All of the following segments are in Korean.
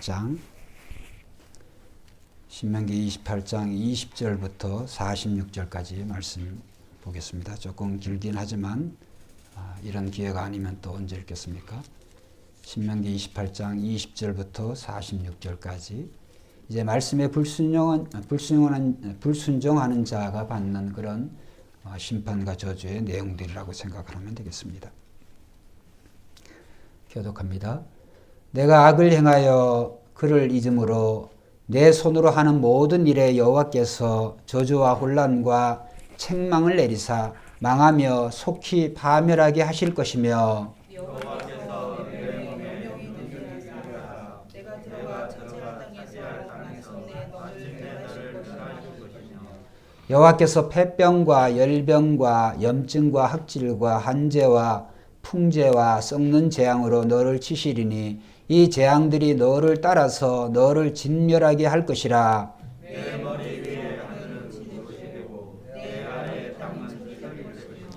28장 신명기 28장 20절부터 46절까지 말씀 보겠습니다. 조금 길긴 하지만 이런 기회가 아니면 또 언제 읽겠습니까? 신명기 28장 20절부터 46절까지 이제 말씀에 불순종하는 자가 받는 그런 심판과 저주의 내용들이라고 생각을 하면 되겠습니다. 교독합니다. 내가 악을 행하여 그를 잊음으로 내 손으로 하는 모든 일에 여호와께서 저주와 혼란과 책망을 내리사 망하며 속히 파멸하게 하실 것이며 여호와께서 내 명령이 되게 하사 내가 들어가 차지할 땅에서 마침내 너를 멸하실 것이며 여호와께서 폐병과 열병과 염증과 학질과 한재와 풍재와 썩는 재앙으로 너를 치시리니 이 재앙들이 너를 따라서 너를 진멸하게 할 것이라. 내 머리 위에 하늘은 지는 것이 되고 내 아래 땅은 휘갈릴 것이며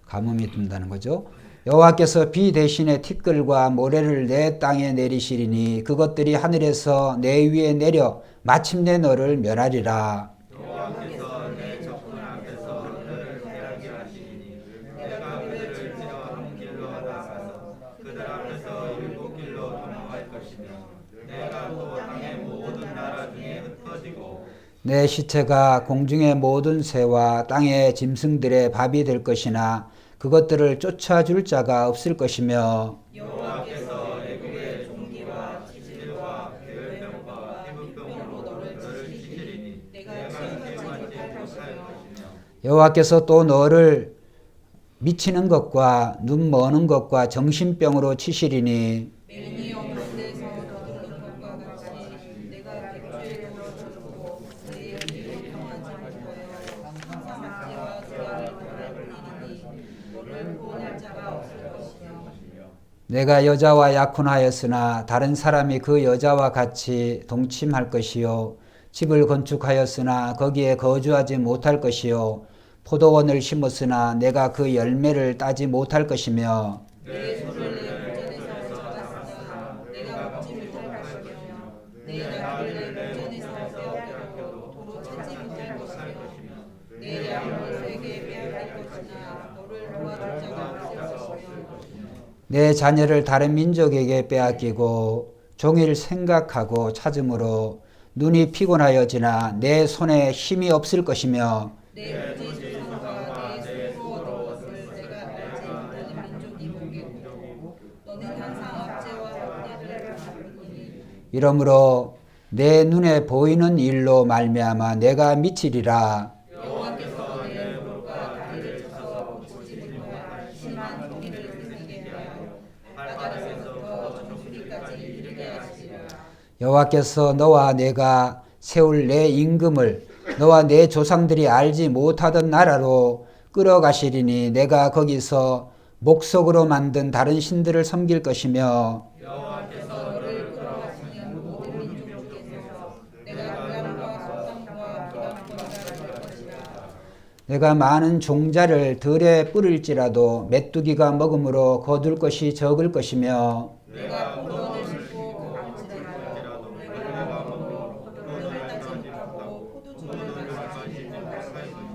가뭄이 든다는 거죠. 여호와께서 비 대신에 티끌과 모래를 내 땅에 내리시리니 그것들이 하늘에서 내 위에 내려 마침내 너를 멸하리라. 여호와께서 내 적군 앞에서 너를 패하게 하시니 내가 그들을 치러 한 길로 나가서 그들 앞에서 일곱 길로 도망할 것이며 내가 또 땅의 모든 나라 중에 흩어지고 내 시체가 공중의 모든 새와 땅의 짐승들의 밥이 될 것이나 그것들을 쫓아줄 자가 없을 것이며 여호와께서 애굽의 종기와 지질과 계획병과 피부병으로 너를 치시리니 내가 치유하지 못할 것이며 여호와께서 또 너를 미치는 것과 눈 머는 것과 정신병으로 치시리니 매니 없는데서 더듬는 것과 같이 내가 백주에 넣어주고 내 여기로 평하지 않고요 항상 악재와 죄악을 벌이리니 너를 구원할 자가 없을 것이며 내가 여자와 약혼하였으나 다른 사람이 그 여자와 같이 동침할 것이요 집을 건축하였으나 거기에 거주하지 못할 것이요 포도원을 심었으나 내가 그 열매를 따지 못할 것이며 내 손을 내 목전에서 잡았으나 내가 먹지 못할 것이며 내 낙을 내 목전에서 빼앗겨도 도로 찾지 못할 것이며 내 양을 세게 빼앗길 것이나 너를 도와줄 자가 없을 것이며 내 자녀를 다른 민족에게 빼앗기고 종일 생각하고 찾음으로 눈이 피곤하여지나 내 손에 힘이 없을 것이며 내 부지 조상과 내 손으로 것을 내가 알지 못하는 민족이 보겠고 너는 항상 압제와 학대를 당하느니 이러므로 내 눈에 보이는 일로 말미암아 내가 미치리라. 여호와께서 내 무릎과 다리를 쳐서 고치지 못할 심한 종이를 생기게 하여 바다에서부터 종수리까지 이르게 하시리라. 여호와께서 너와 내가 세울 내 임금을 너와 내 조상들이 알지 못하던 나라로 끌어가시리니 내가 거기서 목석으로 만든 다른 신들을 섬길 것이며 여호와께서 너를 끌어가시는 모든 민족 중에서 내가 고향과 속상과 부담거리가 될 것이라. 내가 많은 종자를 들에 뿌릴지라도 메뚜기가 먹음으로 거둘 것이 적을 것이며 내가 포도원을 심고 갈지라도 내가 먹음으로 포도를 따지 못하고 포도주를 마시지 못할 것이며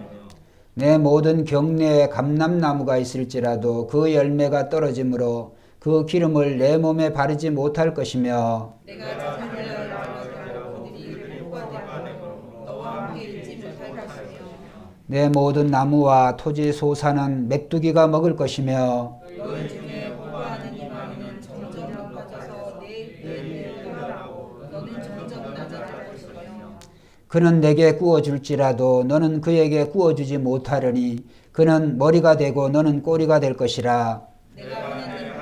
내 모든 경내에 감람나무가 있을지라도 그 열매가 떨어지므로 그 기름을 내 몸에 바르지 못할 것이며 내가 자녀를 낳아서 그들이 복과 되고 너와 함께 있지 못할 것이며 내 모든 나무와 토지 소사는 메뚜기가 먹을 것이며 너희 중에 보고하는 이방인은 점점 높아져서 내 일을 하고 너는 점점 낮아질 것이며 그는 내게 구워줄지라도 너는 그에게 구워주지 못하려니 그는 머리가 되고 너는 꼬리가 될 것이라. 내가 하나님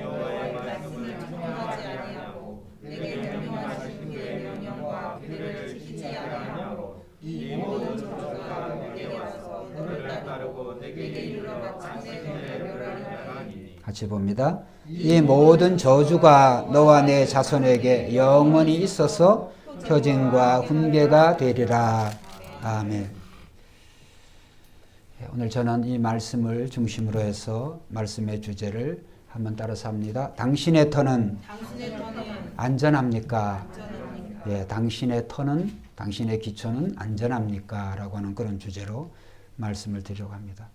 여호와의 말씀을 청종하지 아니하고 내게 명령하신 그의 명령과 규례를 지키지 아니하고 이 모든 저주가 내게 와서 너를 따르고 내게 이르러 마침내 너를 멸하리니 같이 봅니다. 이 모든 저주가 너와 내 자손에게 영원히 있어서 표징과 훈계가 되리라. 아멘. 오늘 저는 이 말씀을 중심으로 해서 말씀의 주제를 한번 따라서 합니다. 당신의 터는 안전합니까? 예, 당신의 터는, 당신의 기초는 안전합니까? 라고 하는 그런 주제로 말씀을 드리려고 합니다.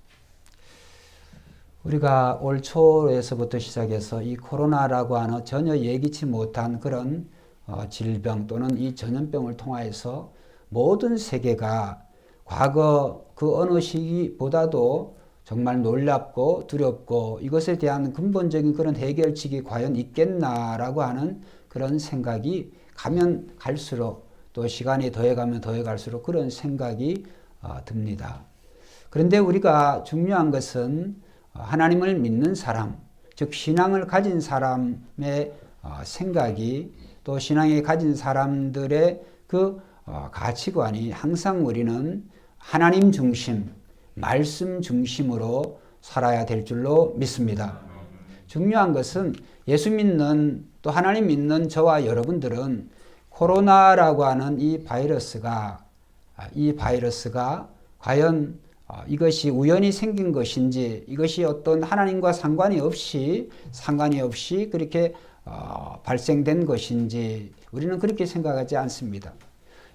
우리가 올 초에서부터 시작해서 이 코로나라고 하는 전혀 예기치 못한 그런 질병 또는 이 전염병을 통하여서 모든 세계가 과거 그 어느 시기보다도 정말 놀랍고 두렵고 이것에 대한 근본적인 그런 해결책이 과연 있겠나라고 하는 그런 생각이 가면 갈수록 또 시간이 더해가면 더해갈수록 그런 생각이 듭니다. 그런데 우리가 중요한 것은 하나님을 믿는 사람, 즉 신앙을 가진 사람의 생각이 또 신앙에 가진 사람들의 그 가치관이 항상 우리는 하나님 중심, 말씀 중심으로 살아야 될 줄로 믿습니다. 중요한 것은 예수 믿는 또 하나님 믿는 저와 여러분들은 코로나라고 하는 이 바이러스가 과연 이것이 우연히 생긴 것인지 이것이 어떤 하나님과 상관이 없이 그렇게 발생된 것인지 우리는 그렇게 생각하지 않습니다.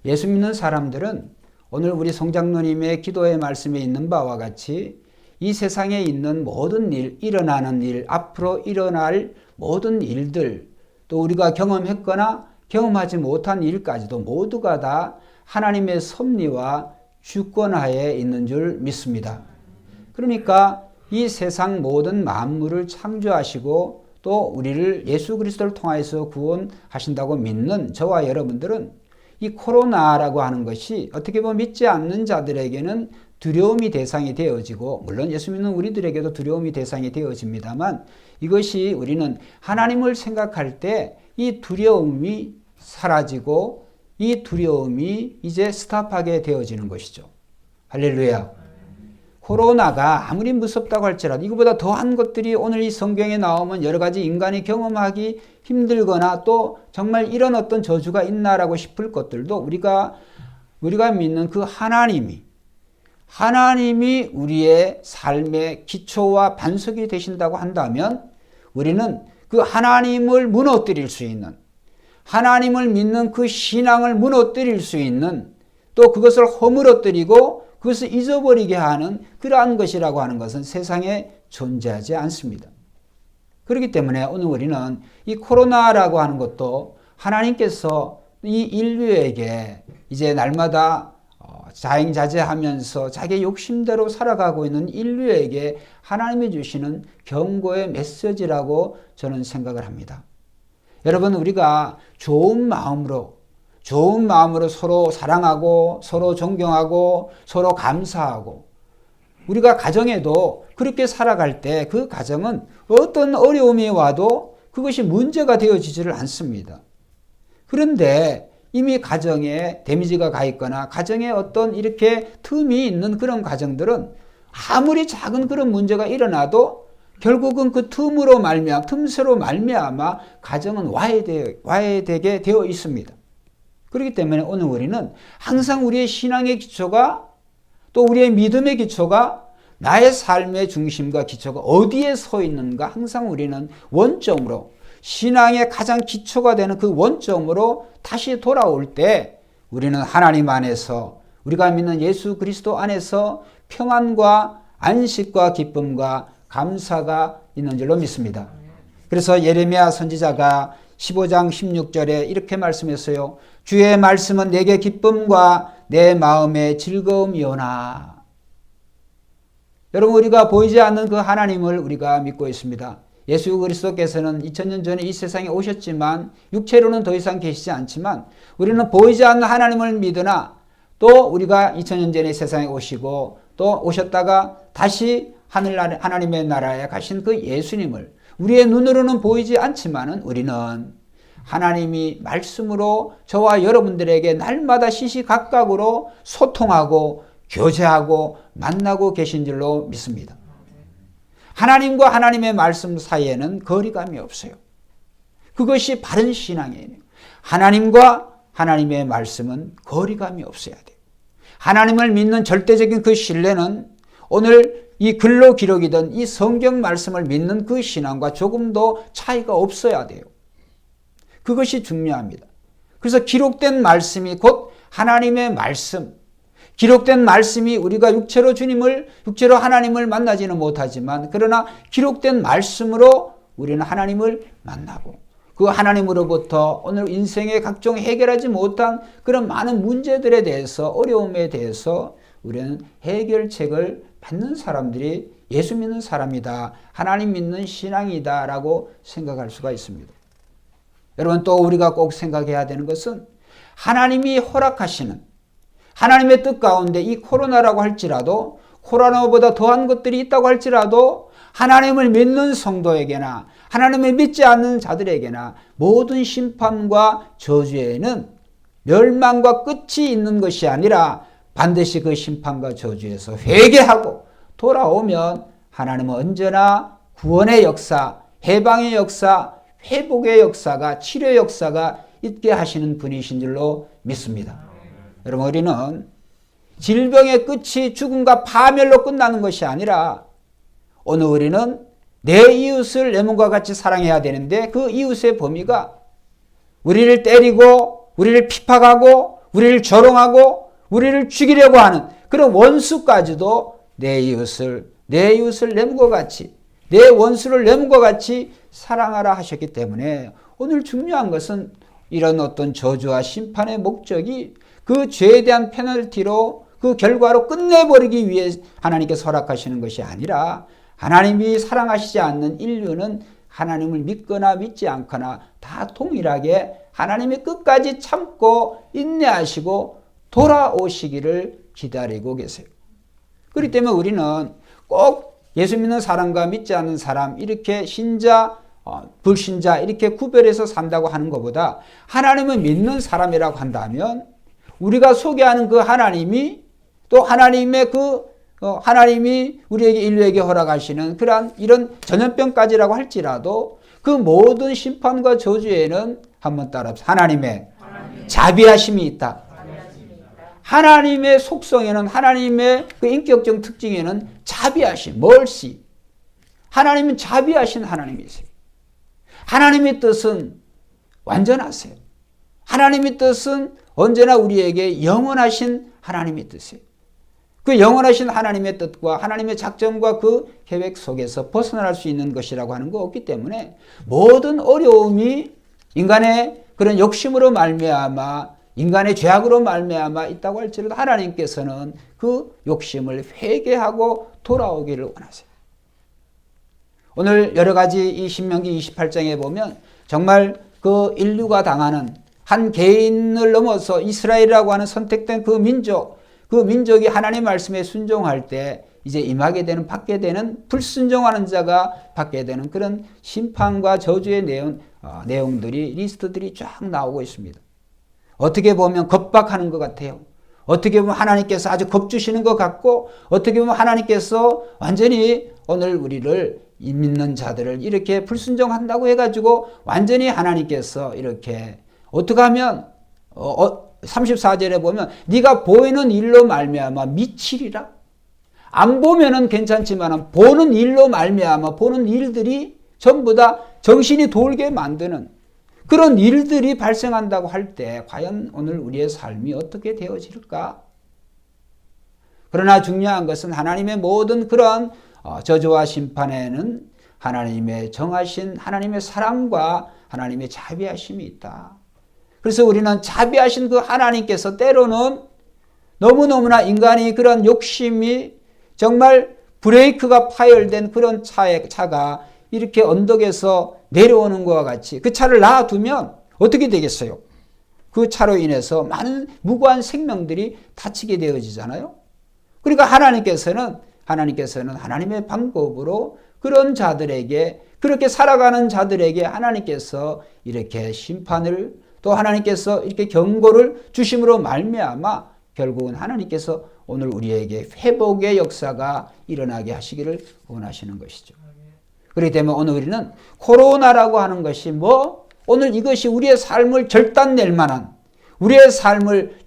예수 믿는 사람들은 오늘 우리 송장로님의 기도의 말씀에 있는 바와 같이 이 세상에 있는 모든 일, 일어나는 일, 앞으로 일어날 모든 일들, 또 우리가 경험했거나 경험하지 못한 일까지도 모두가 다 하나님의 섭리와 주권하에 있는 줄 믿습니다. 그러니까 이 세상 모든 만물을 창조하시고 또 우리를 예수 그리스도를 통하여서 구원하신다고 믿는 저와 여러분들은 이 코로나라고 하는 것이 어떻게 보면 믿지 않는 자들에게는 두려움이 대상이 되어지고 물론 예수 믿는 우리들에게도 두려움이 대상이 되어집니다만 이것이 우리는 하나님을 생각할 때 이 두려움이 사라지고 이 두려움이 이제 스탑하게 되어지는 것이죠. 할렐루야. 코로나가 아무리 무섭다고 할지라도 이거보다 더한 것들이 오늘 이 성경에 나오면 여러 가지 인간이 경험하기 힘들거나 또 정말 이런 어떤 저주가 있나라고 싶을 것들도 우리가 믿는 그 하나님이 우리의 삶의 기초와 반석이 되신다고 한다면 우리는 그 하나님을 무너뜨릴 수 있는 하나님을 믿는 그 신앙을 무너뜨릴 수 있는 또 그것을 허물어뜨리고 그것을 잊어버리게 하는 그러한 것이라고 하는 것은 세상에 존재하지 않습니다. 그렇기 때문에 오늘 우리는 이 코로나라고 하는 것도 하나님께서 이 인류에게 이제 날마다 자행자제하면서 자기 욕심대로 살아가고 있는 인류에게 하나님이 주시는 경고의 메시지라고 저는 생각을 합니다. 여러분 우리가 좋은 마음으로 서로 사랑하고 서로 존경하고 서로 감사하고 우리가 가정에도 그렇게 살아갈 때 그 가정은 어떤 어려움이 와도 그것이 문제가 되어지지를 않습니다. 그런데 이미 가정에 데미지가 가 있거나 가정에 어떤 이렇게 틈이 있는 그런 가정들은 아무리 작은 그런 문제가 일어나도 결국은 그 틈새로 말미암아 가정은 와해되게 되어 있습니다. 그렇기 때문에 오늘 우리는 항상 우리의 신앙의 기초가 또 우리의 믿음의 기초가 나의 삶의 중심과 기초가 어디에 서 있는가 항상 우리는 원점으로 신앙의 가장 기초가 되는 그 원점으로 다시 돌아올 때 우리는 하나님 안에서 우리가 믿는 예수 그리스도 안에서 평안과 안식과 기쁨과 감사가 있는 줄로 믿습니다. 그래서 예레미야 선지자가 15장 16절에 이렇게 말씀했어요. 주의 말씀은 내게 기쁨과 내 마음의 즐거움이오나. 여러분 우리가 보이지 않는 그 하나님을 우리가 믿고 있습니다. 예수 그리스도께서는 2000년 전에 이 세상에 오셨지만 육체로는 더 이상 계시지 않지만 우리는 보이지 않는 하나님을 믿으나 또 우리가 2000년 전에 세상에 오시고 또 오셨다가 다시 하나님의 나라에 가신 그 예수님을 우리의 눈으로는 보이지 않지만은 우리는 하나님이 말씀으로 저와 여러분들에게 날마다 시시각각으로 소통하고 교제하고 만나고 계신 줄로 믿습니다. 하나님과 하나님의 말씀 사이에는 거리감이 없어요. 그것이 바른 신앙이에요. 하나님과 하나님의 말씀은 거리감이 없어야 돼요. 하나님을 믿는 절대적인 그 신뢰는 오늘 이 글로 기록이든 이 성경 말씀을 믿는 그 신앙과 조금도 차이가 없어야 돼요. 그것이 중요합니다. 그래서 기록된 말씀이 곧 하나님의 말씀, 기록된 말씀이 우리가 육체로 하나님을 만나지는 못하지만 그러나 기록된 말씀으로 우리는 하나님을 만나고 그 하나님으로부터 오늘 인생의 각종 해결하지 못한 그런 많은 문제들에 대해서 어려움에 대해서 우리는 해결책을 받는 사람들이 예수 믿는 사람이다. 하나님 믿는 신앙이다 라고 생각할 수가 있습니다. 여러분 또 우리가 꼭 생각해야 되는 것은 하나님이 허락하시는 하나님의 뜻 가운데 이 코로나라고 할지라도 코로나보다 더한 것들이 있다고 할지라도 하나님을 믿는 성도에게나 하나님을 믿지 않는 자들에게나 모든 심판과 저주에는 멸망과 끝이 있는 것이 아니라 반드시 그 심판과 저주에서 회개하고 돌아오면 하나님은 언제나 구원의 역사, 해방의 역사, 회복의 역사가 치료의 역사가 있게 하시는 분이신 줄로 믿습니다. 여러분 우리는 질병의 끝이 죽음과 파멸로 끝나는 것이 아니라 오늘 우리는 내 이웃을 내 몸과 같이 사랑해야 되는데 그 이웃의 범위가 우리를 때리고 우리를 핍박하고 우리를 조롱하고 우리를 죽이려고 하는 그런 원수까지도 내 이웃을 내 몸과 같이 내 원수를 내 몸과 같이 사랑하라 하셨기 때문에 오늘 중요한 것은 이런 어떤 저주와 심판의 목적이 그 죄에 대한 페널티로 그 결과로 끝내버리기 위해 하나님께서 허락하시는 것이 아니라 하나님이 사랑하시지 않는 인류는 하나님을 믿거나 믿지 않거나 다 동일하게 하나님이 끝까지 참고 인내하시고 돌아오시기를 기다리고 계세요. 그렇기 때문에 우리는 꼭 예수 믿는 사람과 믿지 않는 사람 이렇게 신자, 불신자 이렇게 구별해서 산다고 하는 것보다 하나님을 믿는 사람이라고 한다면 우리가 소개하는 그 하나님이 또 하나님의 하나님이 우리에게 인류에게 허락하시는 그러한 이런 전염병까지라고 할지라도 그 모든 심판과 저주에는 한번 따라합시다. 하나님의 자비하심이 있다. 하나님의 속성에는 하나님의 그 인격적 특징에는 자비하심, mercy. 하나님은 자비하신 하나님이세요. 하나님의 뜻은 완전하세요. 하나님의 뜻은 언제나 우리에게 영원하신 하나님의 뜻이에요. 그 영원하신 하나님의 뜻과 하나님의 작전과 그 계획 속에서 벗어날 수 있는 것이라고 하는 거 없기 때문에 모든 어려움이 인간의 그런 욕심으로 말미암아 인간의 죄악으로 말미암아 있다고 할지라도 하나님께서는 그 욕심을 회개하고 돌아오기를 원하세요. 오늘 여러 가지 이 신명기 28장에 보면 정말 그 인류가 당하는 한 개인을 넘어서 이스라엘이라고 하는 선택된 그 민족이 하나님의 말씀에 순종할 때 이제 임하게 되는 받게 되는 불순종하는 자가 받게 되는 그런 심판과 저주의 내용들이 리스트들이 쫙 나오고 있습니다. 어떻게 보면 겁박하는 것 같아요. 어떻게 보면 하나님께서 아주 겁주시는 것 같고 어떻게 보면 하나님께서 완전히 오늘 우리를 믿는 자들을 이렇게 불순종한다고 해가지고 완전히 하나님께서 이렇게 어떻게 하면 34절에 보면 네가 보이는 일로 말미암아 미치리라. 안 보면은 괜찮지만 보는 일로 말미암아 보는 일들이 전부 다 정신이 돌게 만드는 그런 일들이 발생한다고 할 때 과연 오늘 우리의 삶이 어떻게 되어질까? 그러나 중요한 것은 하나님의 모든 그런 저주와 심판에는 하나님의 정하신 하나님의 사랑과 하나님의 자비하심이 있다. 그래서 우리는 자비하신 그 하나님께서 때로는 너무너무나 인간이 그런 욕심이 정말 브레이크가 파열된 그런 차가 이렇게 언덕에서 내려오는 것과 같이 그 차를 놔두면 어떻게 되겠어요? 그 차로 인해서 많은 무고한 생명들이 다치게 되어지잖아요. 그러니까 하나님께서는 하나님의 방법으로 그런 자들에게 그렇게 살아가는 자들에게 하나님께서 이렇게 심판을 또 하나님께서 이렇게 경고를 주심으로 말미암아 결국은 하나님께서 오늘 우리에게 회복의 역사가 일어나게 하시기를 원하시는 것이죠. 그렇기 때문에 오늘 우리는 코로나라고 하는 것이 오늘 이것이 우리의 삶을 절단낼 만한 우리의 삶을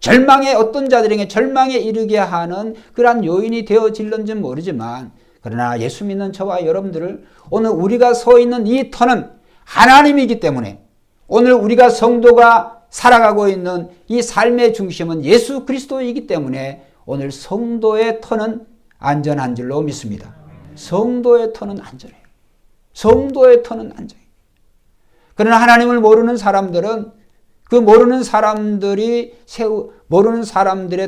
어떤 자들에게 절망에 이르게 하는 그러한 요인이 되어질는지는 모르지만 그러나 예수 믿는 저와 여러분들을 오늘 우리가 서 있는 이 터는 하나님이기 때문에 오늘 우리가 성도가 살아가고 있는 이 삶의 중심은 예수 그리스도이기 때문에 오늘 성도의 터는 안전한 줄로 믿습니다. 성도의 터는 안전해요. 성도의 터는 안전해요. 그러나 하나님을 모르는 사람들은 그 모르는 사람들의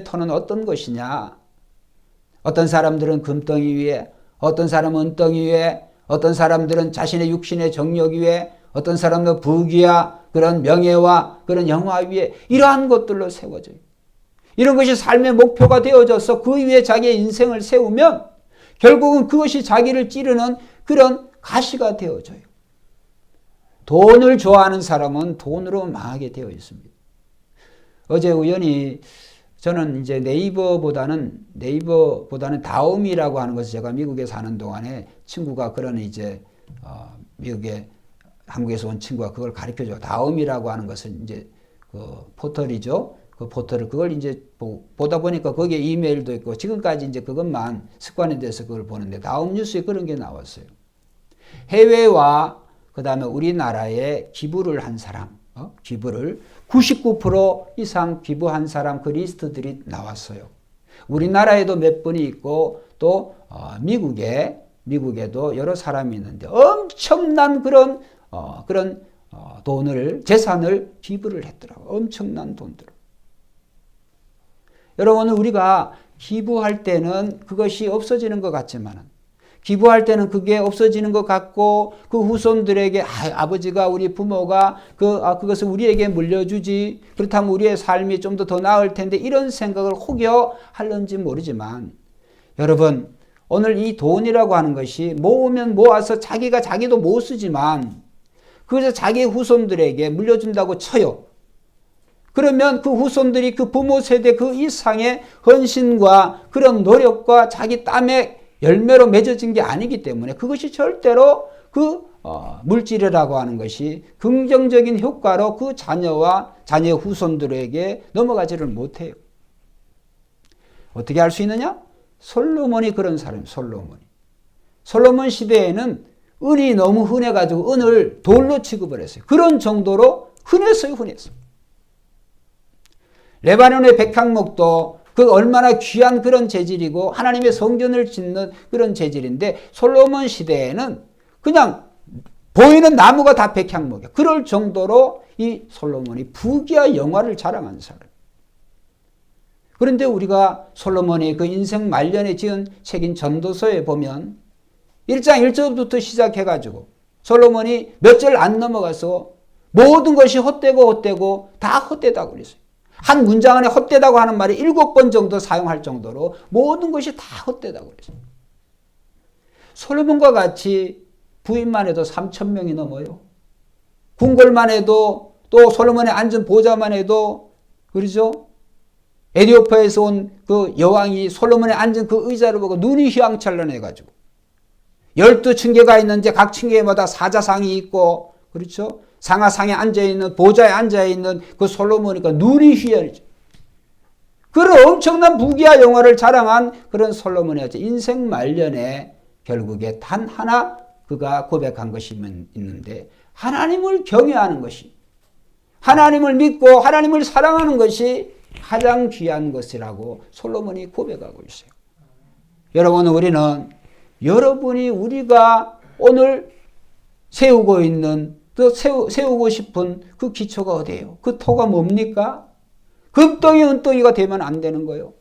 터는 어떤 것이냐? 어떤 사람들은 금덩이 위에, 어떤 사람은 은덩이 위에, 어떤 사람들은 자신의 육신의 정욕 위에, 어떤 사람은 부귀와 그런 명예와 그런 영화 위에 이러한 것들로 세워져요. 이런 것이 삶의 목표가 되어져서 그 위에 자기의 인생을 세우면 결국은 그것이 자기를 찌르는 그런 가시가 되어져요. 돈을 좋아하는 사람은 돈으로 망하게 되어 있습니다. 어제 우연히 저는 이제 네이버보다는 다음이라고 하는 것을 제가 미국에 사는 동안에 친구가 그런 이제 미국에 한국에서 온 친구가 그걸 가르쳐 줘요. 다음이라고 하는 것은 이제 그 포털이죠. 그 포털을 그걸 이제 보다 보니까 거기에 이메일도 있고 지금까지 이제 그것만 습관이 돼서 그걸 보는데 다음 뉴스에 그런 게 나왔어요. 해외와 그 다음에 우리나라에 기부를 한 사람, 기부를 99% 이상 기부한 사람 그 리스트들이 나왔어요. 우리나라에도 몇 분이 있고 또 미국에도 여러 사람이 있는데 엄청난 그런 재산을 기부를 했더라고요. 엄청난 돈들을. 여러분 우리가 기부할 때는 그것이 없어지는 것 같지만 기부할 때는 그게 없어지는 것 같고 그 후손들에게 아버지가 우리 부모가 그것을 우리에게 물려주지 그렇다면 우리의 삶이 좀 더 나을 텐데 이런 생각을 혹여 하는지 모르지만 여러분 오늘 이 돈이라고 하는 것이 모으면 모아서 자기도 못 쓰지만 그래서 자기 후손들에게 물려준다고 쳐요. 그러면 그 후손들이 그 부모 세대 그 이상의 헌신과 그런 노력과 자기 땀의 열매로 맺어진 게 아니기 때문에 그것이 절대로 그 물질이라고 하는 것이 긍정적인 효과로 그 자녀와 자녀 후손들에게 넘어가지를 못해요. 어떻게 할 수 있느냐? 솔로몬이 그런 사람이에요. 솔로몬 시대에는 은이 너무 흔해가지고 은을 돌로 취급을 했어요. 그런 정도로 흔했어요. 레바논의 백향목도 그 얼마나 귀한 그런 재질이고 하나님의 성전을 짓는 그런 재질인데 솔로몬 시대에는 그냥 보이는 나무가 다 백향목이야. 그럴 정도로 이 솔로몬이 부귀와 영화를 자랑한 사람. 그런데 우리가 솔로몬이 그 인생 말년에 지은 책인 전도서에 보면 1장 1절부터 시작해가지고 솔로몬이 몇 절 안 넘어가서 모든 것이 헛되고 다 헛되다고 그랬어요. 한 문장 안에 헛되다고 하는 말이 7번 정도 사용할 정도로 모든 것이 다 헛되다고 그랬어요. 솔로몬과 같이 부인만 해도 3,000명이 넘어요. 궁궐만 해도 또 솔로몬이 앉은 보좌만 해도 그러죠? 에티오피아에서 온 그 여왕이 솔로몬이 앉은 그 의자를 보고 눈이 휘황찬란해가지고 12층계가 있는데 각 층계마다 사자상이 있고 그렇죠? 상하상에 앉아있는 보좌에 앉아있는 그 솔로몬이니까 눈이 휘어지죠. 그런 엄청난 부귀와 영화를 자랑한 그런 솔로몬의 인생 말년에 결국에 단 하나 그가 고백한 것이 있는데 하나님을 경외하는 것이 하나님을 믿고 하나님을 사랑하는 것이 가장 귀한 것이라고 솔로몬이 고백하고 있어요. 여러분 우리는 우리가 오늘 세우고 있는 또 세우고 싶은 그 기초가 어디예요? 그 토가 뭡니까? 금덩이 은덩이가 되면 안 되는 거예요.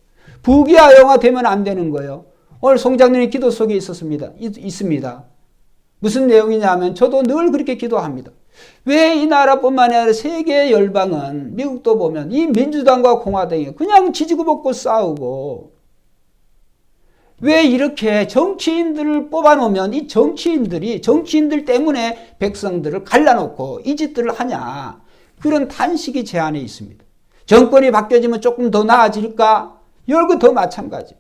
부귀와 영화 되면 안 되는 거예요. 오늘 송장님의 기도 속에 있습니다. 무슨 내용이냐면 저도 늘 그렇게 기도합니다. 왜 이 나라뿐만 아니라 세계 열방은 미국도 보면 이 민주당과 공화당이 그냥 지지고 볶고 싸우고 왜 이렇게 정치인들을 뽑아놓으면 이 정치인들 때문에 백성들을 갈라놓고 이 짓들을 하냐. 그런 탄식이 제 안에 있습니다. 정권이 바뀌어지면 조금 더 나아질까? 이것도 마찬가지.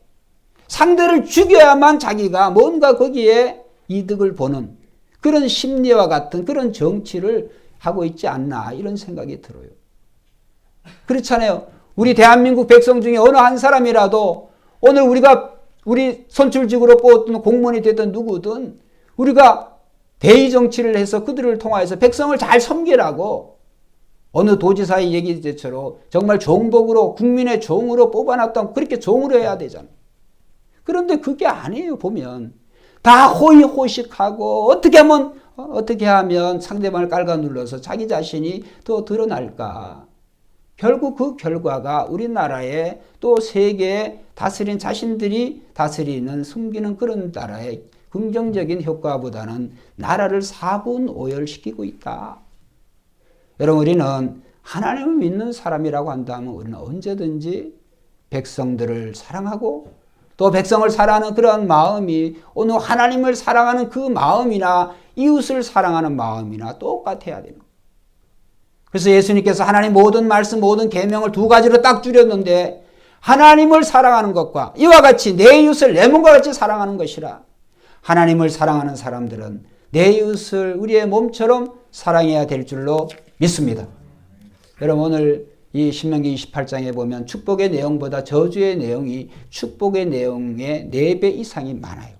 상대를 죽여야만 자기가 뭔가 거기에 이득을 보는 그런 심리와 같은 그런 정치를 하고 있지 않나 이런 생각이 들어요. 그렇잖아요. 우리 대한민국 백성 중에 어느 한 사람이라도 오늘 우리가 우리 선출직으로 뽑았던 공무원이 됐든 누구든 우리가 대의 정치를 해서 그들을 통하여서 백성을 잘 섬기라고 어느 도지사의 얘기처럼 정말 종복으로 국민의 종으로 뽑아놨던 그렇게 종으로 해야 되잖아요. 그런데 그게 아니에요. 보면 다 호의호식하고 어떻게 하면 상대방을 깔아 눌러서 자기 자신이 더 드러날까. 결국 그 결과가 우리나라의 또 세계에 다스린 자신들이 다스리는 숨기는 그런 나라의 긍정적인 효과보다는 나라를 사분오열시키고 있다. 여러분 우리는 하나님을 믿는 사람이라고 한다면 우리는 언제든지 백성들을 사랑하고 또 백성을 사랑하는 그런 마음이 오늘 하나님을 사랑하는 그 마음이나 이웃을 사랑하는 마음이나 똑같아야 되는 거예요. 그래서 예수님께서 하나님 모든 말씀 모든 계명을 두 가지로 딱 줄였는데 하나님을 사랑하는 것과 이와 같이 내 이웃을 내 몸과 같이 사랑하는 것이라. 하나님을 사랑하는 사람들은 내 이웃을 우리의 몸처럼 사랑해야 될 줄로 믿습니다. 여러분 오늘 이 신명기 28장에 보면 축복의 내용보다 저주의 내용이 축복의 내용의 4배 이상이 많아요.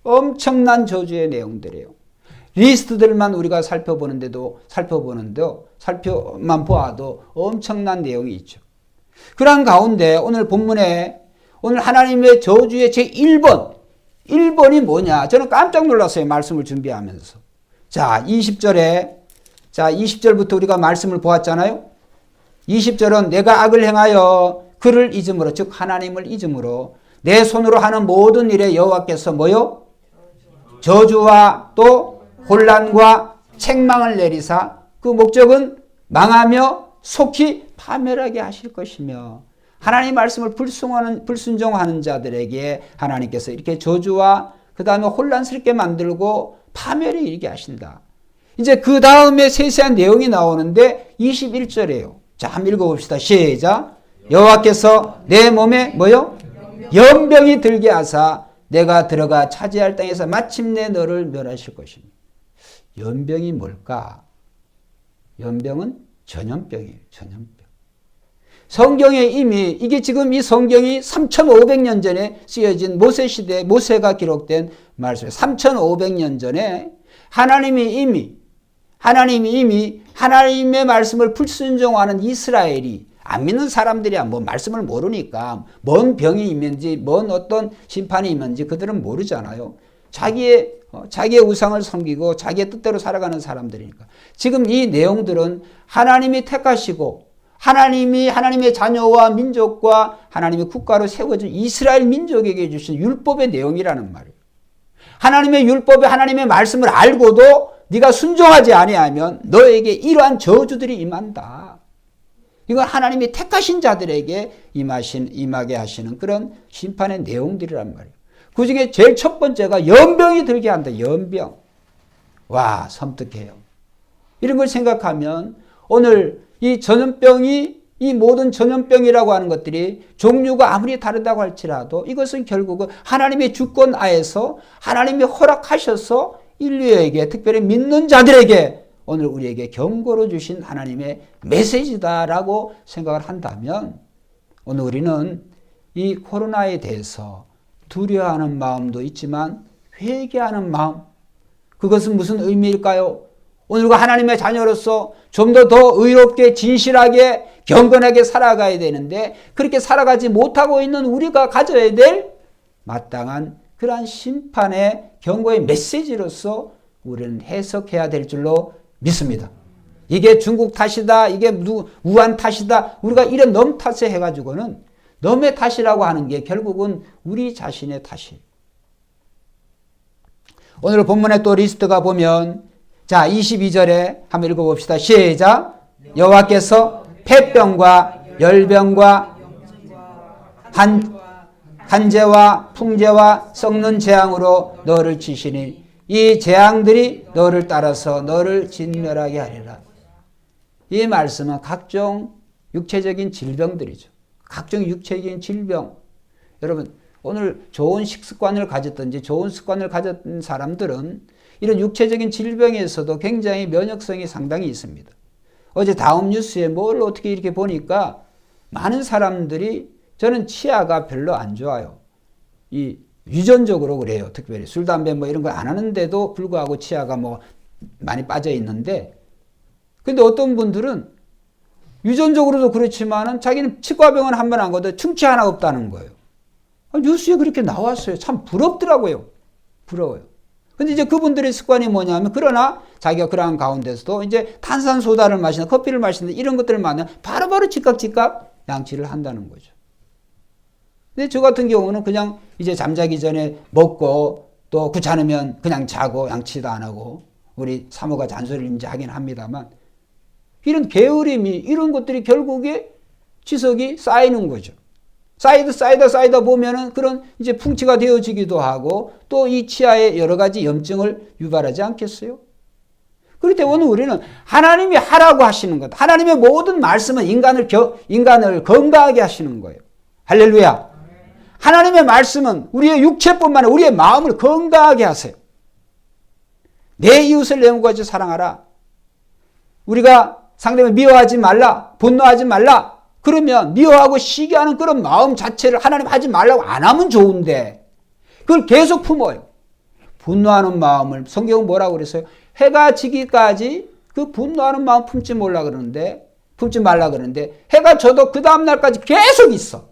엄청난 저주의 내용들이에요. 리스트들만 우리가 살펴보는데도 살펴만 보아도 엄청난 내용이 있죠. 그런 가운데 오늘 본문에 오늘 하나님의 저주의 제1번이 뭐냐? 저는 깜짝 놀랐어요. 말씀을 준비하면서. 자, 20절부터 우리가 말씀을 보았잖아요. 20절은 내가 악을 행하여 그를 잊음으로 즉 하나님을 잊음으로 내 손으로 하는 모든 일에 여호와께서 뭐요? 저주와 또 혼란과 책망을 내리사 그 목적은 망하며 속히 파멸하게 하실 것이며 하나님 말씀을 불순종하는 자들에게 하나님께서 이렇게 저주와 그 다음에 혼란스럽게 만들고 파멸에 이르게 하신다. 이제 그 다음에 세세한 내용이 나오는데 21절이에요. 자, 한번 읽어봅시다. 시작. 여호와께서 내 몸에 뭐요? 연병이 들게 하사 내가 들어가 차지할 땅에서 마침내 너를 멸하실 것입니다. 연병이 뭘까? 연병은 전염병이에요. 전염병. 성경에 이미 이게 지금 이 성경이 3,500년 전에 쓰여진 모세시대 모세가 기록된 말씀이에요. 3,500년 전에 하나님이 이미 하나님의 말씀을 불순종하는 이스라엘이 안 믿는 사람들이야 뭐 말씀을 모르니까 뭔 병이 있는지 뭔 어떤 심판이 있는지 그들은 모르잖아요. 자기의 우상을 섬기고 자기의 뜻대로 살아가는 사람들이니까. 지금 이 내용들은 하나님이 택하시고 하나님의 자녀와 민족과 하나님의 국가로 세워준 이스라엘 민족에게 주신 율법의 내용이라는 말이에요. 하나님의 율법에 하나님의 말씀을 알고도 네가 순종하지 아니하면 너에게 이러한 저주들이 임한다. 이건 하나님이 택하신 자들에게 임하게 하시는 그런 심판의 내용들이란 말이에요. 그 중에 제일 첫 번째가 연병이 들게 한다. 연병. 와, 섬뜩해요. 이런 걸 생각하면 오늘 이 모든 전염병이라고 하는 것들이 종류가 아무리 다르다고 할지라도 이것은 결국은 하나님의 주권 하에서 하나님이 허락하셔서 인류에게 특별히 믿는 자들에게 오늘 우리에게 경고로 주신 하나님의 메시지다라고 생각을 한다면 오늘 우리는 이 코로나에 대해서 두려워하는 마음도 있지만 회개하는 마음 그것은 무슨 의미일까요? 오늘과 하나님의 자녀로서 좀 더 의롭게 진실하게 경건하게 살아가야 되는데 그렇게 살아가지 못하고 있는 우리가 가져야 될 마땅한 그러한 심판의 경고의 메시지로서 우리는 해석해야 될 줄로 믿습니다. 이게 중국 탓이다. 이게 우한 탓이다. 우리가 이런 넘 탓에 해가지고는 넘의 탓이라고 하는 게 결국은 우리 자신의 탓이에요. 오늘 본문에 또 리스트가 보면 자 22절에 한번 읽어봅시다. 시작. 여호와께서 폐병과 열병과 한재와 풍재와 썩는 재앙으로 너를 치시니 이 재앙들이 너를 따라서 너를 진멸하게 하리라. 이 말씀은 각종 육체적인 질병들이죠. 각종 육체적인 질병. 여러분 오늘 좋은 식습관을 가졌든지 좋은 습관을 가졌던 사람들은 이런 육체적인 질병에서도 굉장히 면역성이 상당히 있습니다. 어제 다음 뉴스에 뭘 어떻게 이렇게 보니까 많은 사람들이 저는 치아가 별로 안 좋아요. 이 유전적으로 그래요. 특별히 술, 담배 뭐 이런 거 안 하는데도 불구하고 치아가 뭐 많이 빠져 있는데, 근데 어떤 분들은 유전적으로도 그렇지만은 자기는 치과병원 한 번 안 가도 충치 하나 없다는 거예요. 뉴스에 그렇게 나왔어요. 참 부럽더라고요. 부러워요. 근데 이제 그분들의 습관이 뭐냐면, 그러나 자기가 그러한 가운데서도 이제 탄산소다를 마시는, 커피를 마시는 이런 것들을 만나면 바로바로 즉각 양치를 한다는 거죠. 근데 저 같은 경우는 그냥 이제 잠자기 전에 먹고 또 귀찮으면 그냥 자고 양치도 안 하고, 우리 사모가 잔소리를 이제 하긴 합니다만, 이런 게으름이, 이런 것들이 결국에 지석이 쌓이는 거죠. 쌓이다 보면은 그런 이제 풍치가 되어지기도 하고, 또 이 치아에 여러 가지 염증을 유발하지 않겠어요? 그렇기 때문에 우리는 하나님이 하라고 하시는 것, 하나님의 모든 말씀은 인간을 건강하게 하시는 거예요. 할렐루야. 하나님의 말씀은 우리의 육체뿐만 아니라 우리의 마음을 건강하게 하세요. 내 이웃을 내 몸과 같이 사랑하라. 우리가 상대방을 미워하지 말라, 분노하지 말라. 그러면 미워하고 시기하는 그런 마음 자체를 하나님 하지 말라고 안 하면 좋은데, 그걸 계속 품어요. 분노하는 마음을 성경은 뭐라고 그랬어요? 해가 지기까지 그 분노하는 마음 품지 말라 그러는데, 해가 져도 그 다음날까지 계속 있어.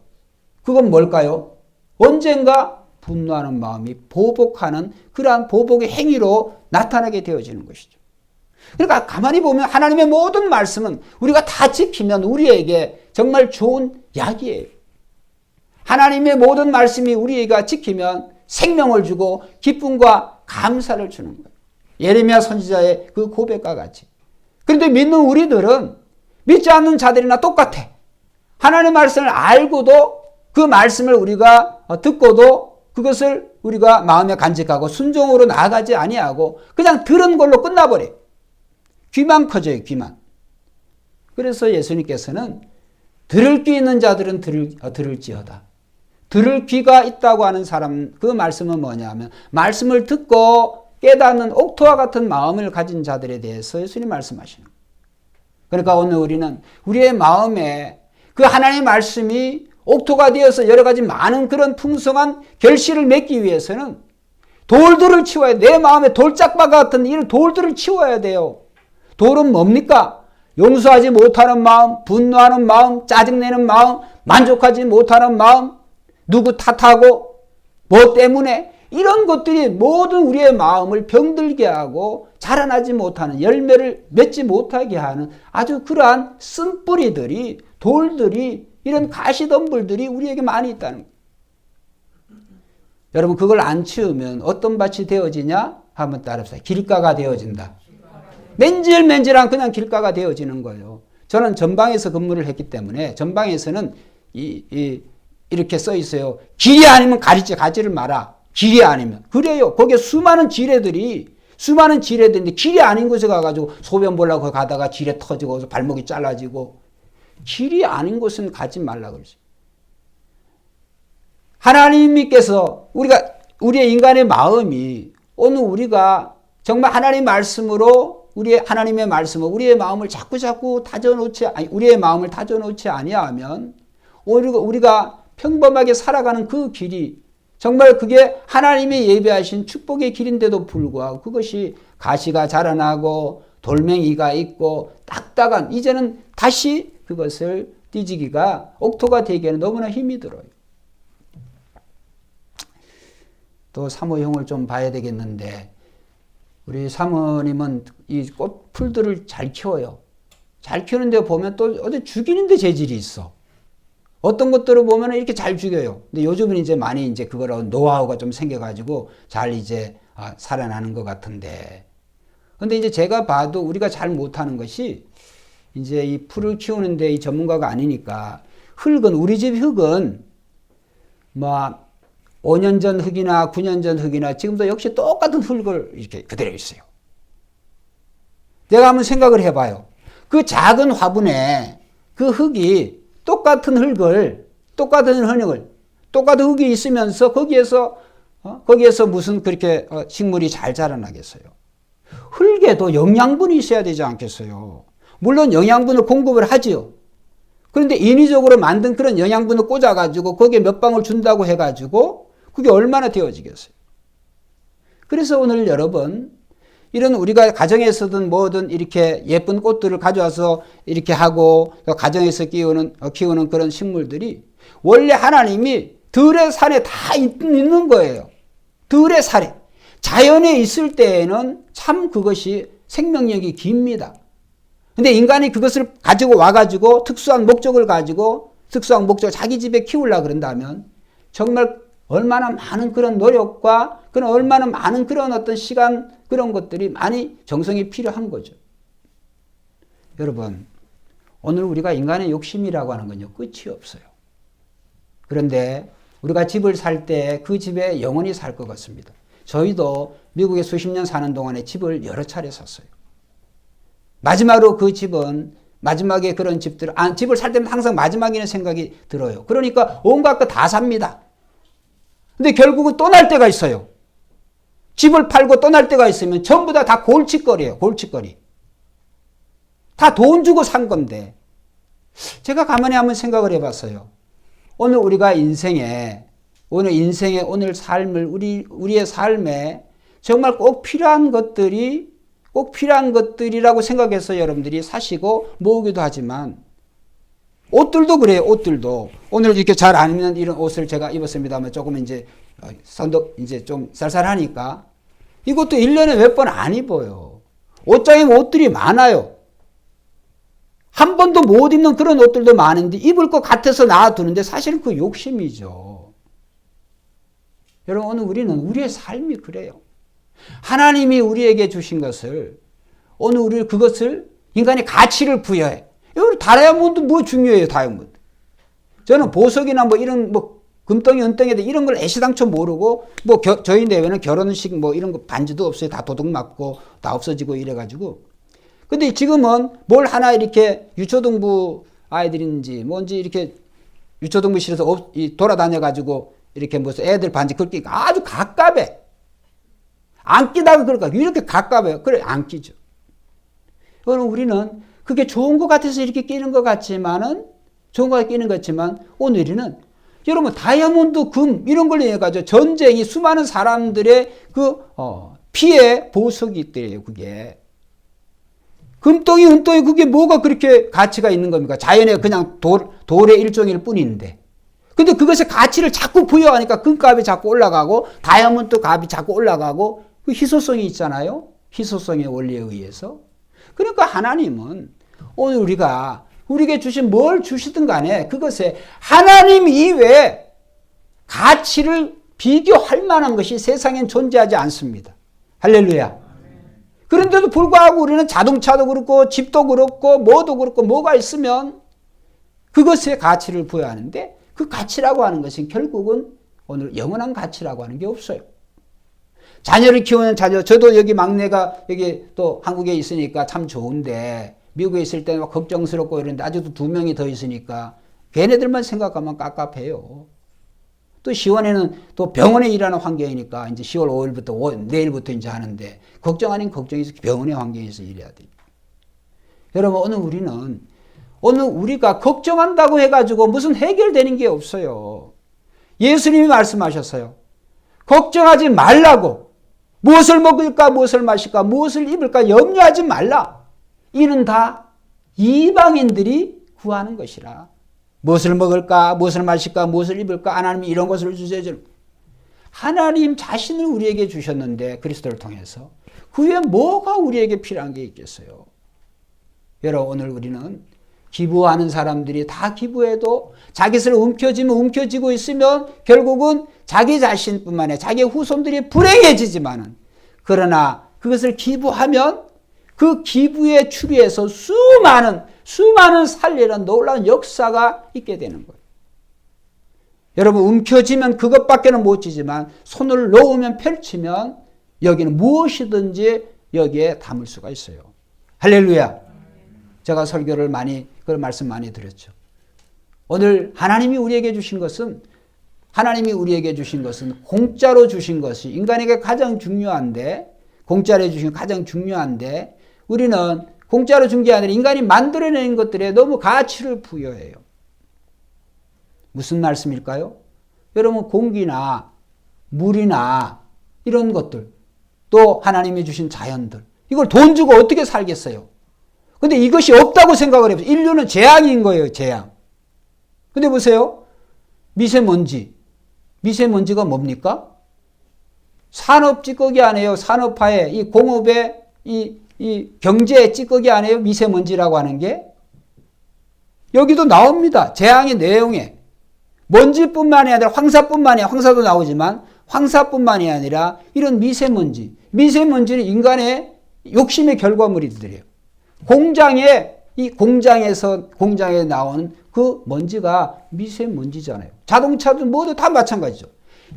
그건 뭘까요? 언젠가 분노하는 마음이 보복하는 그러한 보복의 행위로 나타나게 되어지는 것이죠. 그러니까 가만히 보면 하나님의 모든 말씀은 우리가 다 지키면 우리에게 정말 좋은 약이에요. 하나님의 모든 말씀이 우리가 지키면 생명을 주고 기쁨과 감사를 주는 거예요. 예레미야 선지자의 그 고백과 같이. 그런데 믿는 우리들은 믿지 않는 자들이나 똑같아. 하나님의 말씀을 알고도 그 말씀을 우리가 듣고도 그것을 우리가 마음에 간직하고 순종으로 나아가지 아니하고 그냥 들은 걸로 끝나버려요. 귀만 커져요, 귀만. 그래서 예수님께서는 들을 귀 있는 자들은 들을지어다. 들을 귀가 있다고 하는 사람, 그 말씀은 뭐냐면 말씀을 듣고 깨닫는 옥토와 같은 마음을 가진 자들에 대해서 예수님 말씀하시는 거예요. 그러니까 오늘 우리는 우리의 마음에 그 하나님의 말씀이 옥토가 되어서 여러 가지 많은 그런 풍성한 결실을 맺기 위해서는 돌들을 치워야 돼. 내 마음에 돌짝바 같은 이런 돌들을 치워야 돼요. 돌은 뭡니까? 용서하지 못하는 마음, 분노하는 마음, 짜증내는 마음, 만족하지 못하는 마음, 누구 탓하고 뭐 때문에 이런 것들이 모든 우리의 마음을 병들게 하고 자라나지 못하는, 열매를 맺지 못하게 하는 아주 그러한 쓴뿌리들이, 돌들이, 이런 가시덤불들이 우리에게 많이 있다는 거예요. 여러분, 그걸 안 치우면 어떤 밭이 되어지냐? 한번 따라합시다. 길가가 되어진다. 맨질맨질한 그냥 길가가 되어지는 거예요. 저는 전방에서 근무를 했기 때문에 전방에서는 이렇게 써 있어요. 길이 아니면 가지를 마라. 길이 아니면. 그래요. 거기에 수많은 지뢰들인데 길이 아닌 곳에 가가지고 소변 보려고 가다가 지뢰 터지고 발목이 잘라지고, 길이 아닌 곳은 가지 말라 그러죠. 하나님께서 우리의 인간의 마음이 오늘 우리가 정말 하나님의 말씀으로 하나님의 말씀으로 우리의 마음을 자꾸 우리의 마음을 다져놓지 아니하면 우리가 평범하게 살아가는 그 길이 정말 그게 하나님이 예비하신 축복의 길인데도 불구하고 그것이 가시가 자라나고 돌멩이가 있고 딱딱한, 이제는 다시 그것을 띠지기가 옥토가 되기에는 너무나 힘이 들어요. 또 사모형을 좀 봐야 되겠는데, 우리 사모님은 이 꽃풀들을 잘 키워요. 잘 키우는데 보면 또 어디 죽이는데 재질이 있어. 어떤 것들을 보면 이렇게 잘 죽여요. 근데 요즘은 이제 많이 이제 그거로 노하우가 좀 생겨가지고 잘 이제 살아나는 것 같은데. 근데 이제 제가 봐도 우리가 잘 못하는 것이, 이제 이 풀을 키우는데 이 전문가가 아니니까, 우리 집 흙은 뭐 5년 전 흙이나 9년 전 흙이나 지금도 역시 똑같은 흙을 이렇게 그대로 있어요. 내가 한번 생각을 해봐요. 그 작은 화분에 그 흙이 똑같은 흙이 있으면서 거기에서 무슨 그렇게 식물이 잘 자라나겠어요. 흙에도 영양분이 있어야 되지 않겠어요. 물론 영양분을 공급을 하지요. 그런데 인위적으로 만든 그런 영양분을 꽂아가지고 거기에 몇 방울 준다고 해가지고 그게 얼마나 되어지겠어요. 그래서 오늘 여러분, 이런 우리가 가정에서든 뭐든 이렇게 예쁜 꽃들을 가져와서 이렇게 하고 가정에서 키우는 그런 식물들이 원래 하나님이 들의 산에 다 있는 거예요. 들의 산에. 자연에 있을 때에는 참 그것이 생명력이 깁니다. 근데 인간이 그것을 가지고 와가지고 특수한 목적을 가지고 자기 집에 키우려고 그런다면 정말 얼마나 많은 그런 노력과 그런 얼마나 많은 그런 어떤 시간 그런 것들이 많이 정성이 필요한 거죠. 여러분, 오늘 우리가 인간의 욕심이라고 하는 건요, 끝이 없어요. 그런데 우리가 집을 살 때 그 집에 영원히 살 것 같습니다. 저희도 미국에 수십 년 사는 동안에 집을 여러 차례 샀어요. 마지막으로 그 집은 마지막에 그런 집을 살 때면 항상 마지막이라는 생각이 들어요. 그러니까 온갖 거 다 삽니다. 근데 결국은 떠날 때가 있어요. 집을 팔고 떠날 때가 있으면 전부 다 골칫거리예요. 골칫거리. 다 돈 주고 산 건데. 제가 가만히 한번 생각을 해봤어요. 오늘 우리가 오늘 삶을 우리의 삶에 정말 꼭 필요한 것들이라고 생각해서 여러분들이 사시고 모으기도 하지만 옷들도 그래요. 옷들도 오늘 이렇게 잘 안 입는 이런 옷을 제가 입었습니다만 조금 이제 선덕 이제 좀 쌀쌀하니까 이것도 1년에 몇 번 안 입어요. 옷장에 옷들이 많아요. 한 번도 못 입는 그런 옷들도 많은데 입을 것 같아서 놔두는데 사실은 그 욕심이죠. 여러분, 오늘 우리는 우리의 삶이 그래요. 하나님이 우리에게 주신 것을 오늘 우리 그것을 인간의 가치를 부여해. 여러분, 다이아몬드 뭐 중요해요, 다이아몬드. 저는 보석이나 뭐 이런 뭐 금덩이, 은덩이 이런 걸 애시당초 모르고 뭐 저희 내외는 결혼식 뭐 이런 거 반지도 없어요. 다 도둑 맞고 다 없어지고 이래가지고. 근데 지금은 뭘 하나 이렇게 유초등부 아이들인지 뭔지 이렇게 유초등부실에서 돌아다녀가지고 이렇게 무슨 애들 반지 긁기가 아주 가깝해. 안 끼다가 그럴까? 이렇게 가깝해요. 그래, 안 끼죠. 그럼 우리는 그게 좋은 것 같아서 이렇게 끼는 것 같지만 오늘은 여러분 다이아몬드, 금 이런 걸로 해가지고 전쟁이 수많은 사람들의 피해 보석이 있대요. 그게. 금덩이, 은덩이 그게 뭐가 그렇게 가치가 있는 겁니까? 자연의 그냥 돌의 일종일 뿐인데. 근데 그것의 가치를 자꾸 부여하니까 금값이 자꾸 올라가고 다이아몬드 값이 자꾸 올라가고 그 희소성이 있잖아요. 희소성의 원리에 의해서. 그러니까 하나님은 오늘 우리에게 주신 뭘 주시든 간에 그것에 하나님 이외에 가치를 비교할 만한 것이 세상엔 존재하지 않습니다. 할렐루야. 그런데도 불구하고 우리는 자동차도 그렇고 집도 그렇고 뭐도 그렇고 뭐가 있으면 그것에 가치를 부여하는데 그 가치라고 하는 것은 결국은 오늘 영원한 가치라고 하는 게 없어요. 자녀를 키우는 저도 여기 막내가 여기 또 한국에 있으니까 참 좋은데 미국에 있을 때는 막 걱정스럽고 이런데 아직도 2명이 더 있으니까 걔네들만 생각하면 깝깝해요. 또 시원에는 또 병원에 일하는 환경이니까 이제 10월 5일부터 내일부터 이제 하는데 걱정 아닌 걱정이 병원의 환경에서 일해야 돼요. 여러분, 오늘 우리가 걱정한다고 해가지고 무슨 해결되는 게 없어요. 예수님이 말씀하셨어요. 걱정하지 말라고. 무엇을 먹을까, 무엇을 마실까, 무엇을 입을까 염려하지 말라. 이는 다 이방인들이 구하는 것이라. 무엇을 먹을까, 무엇을 마실까, 무엇을 입을까, 하나님이 이런 것을 주세요. 하나님 자신을 우리에게 주셨는데 그리스도를 통해서 그 외에 뭐가 우리에게 필요한 게 있겠어요. 여러분, 오늘 우리는 기부하는 사람들이 다 기부해도 자기 것을 움켜쥐고 있으면 결국은 자기 자신뿐만 아니라 자기 후손들이 불행해지지만은 그러나 그것을 기부하면 그 기부의 추리에서 수많은 살리는 놀라운 역사가 있게 되는 거예요. 여러분, 움켜쥐면 그것밖에는 못 쥐지만 손을 놓으면 펼치면 여기는 무엇이든지 여기에 담을 수가 있어요. 할렐루야. 제가 설교를 그런 말씀 많이 드렸죠. 오늘 하나님이 우리에게 주신 것은 공짜로 주신 것이 인간에게 가장 중요한데, 공짜로 주신 가장 중요한데 우리는 공짜로 준 게 아니라 인간이 만들어낸 것들에 너무 가치를 부여해요. 무슨 말씀일까요? 여러분, 공기나 물이나 이런 것들, 또 하나님이 주신 자연들, 이걸 돈 주고 어떻게 살겠어요? 근데 이것이 없다고 생각을 해보세요. 인류는 재앙인 거예요, 재앙. 근데 보세요. 미세먼지가 뭡니까? 산업 찌꺼기 아니에요. 산업화의 이 공업의 이 경제의 찌꺼기 아니에요. 미세먼지라고 하는 게. 여기도 나옵니다. 재앙의 내용에. 먼지뿐만이 아니라 황사뿐만이 아니라 황사도 나오지만 황사뿐만이 아니라 이런 미세먼지는 인간의 욕심의 결과물이들이에요. 공장에 나오는 그 먼지가 미세먼지잖아요. 자동차도 모두 다 마찬가지죠.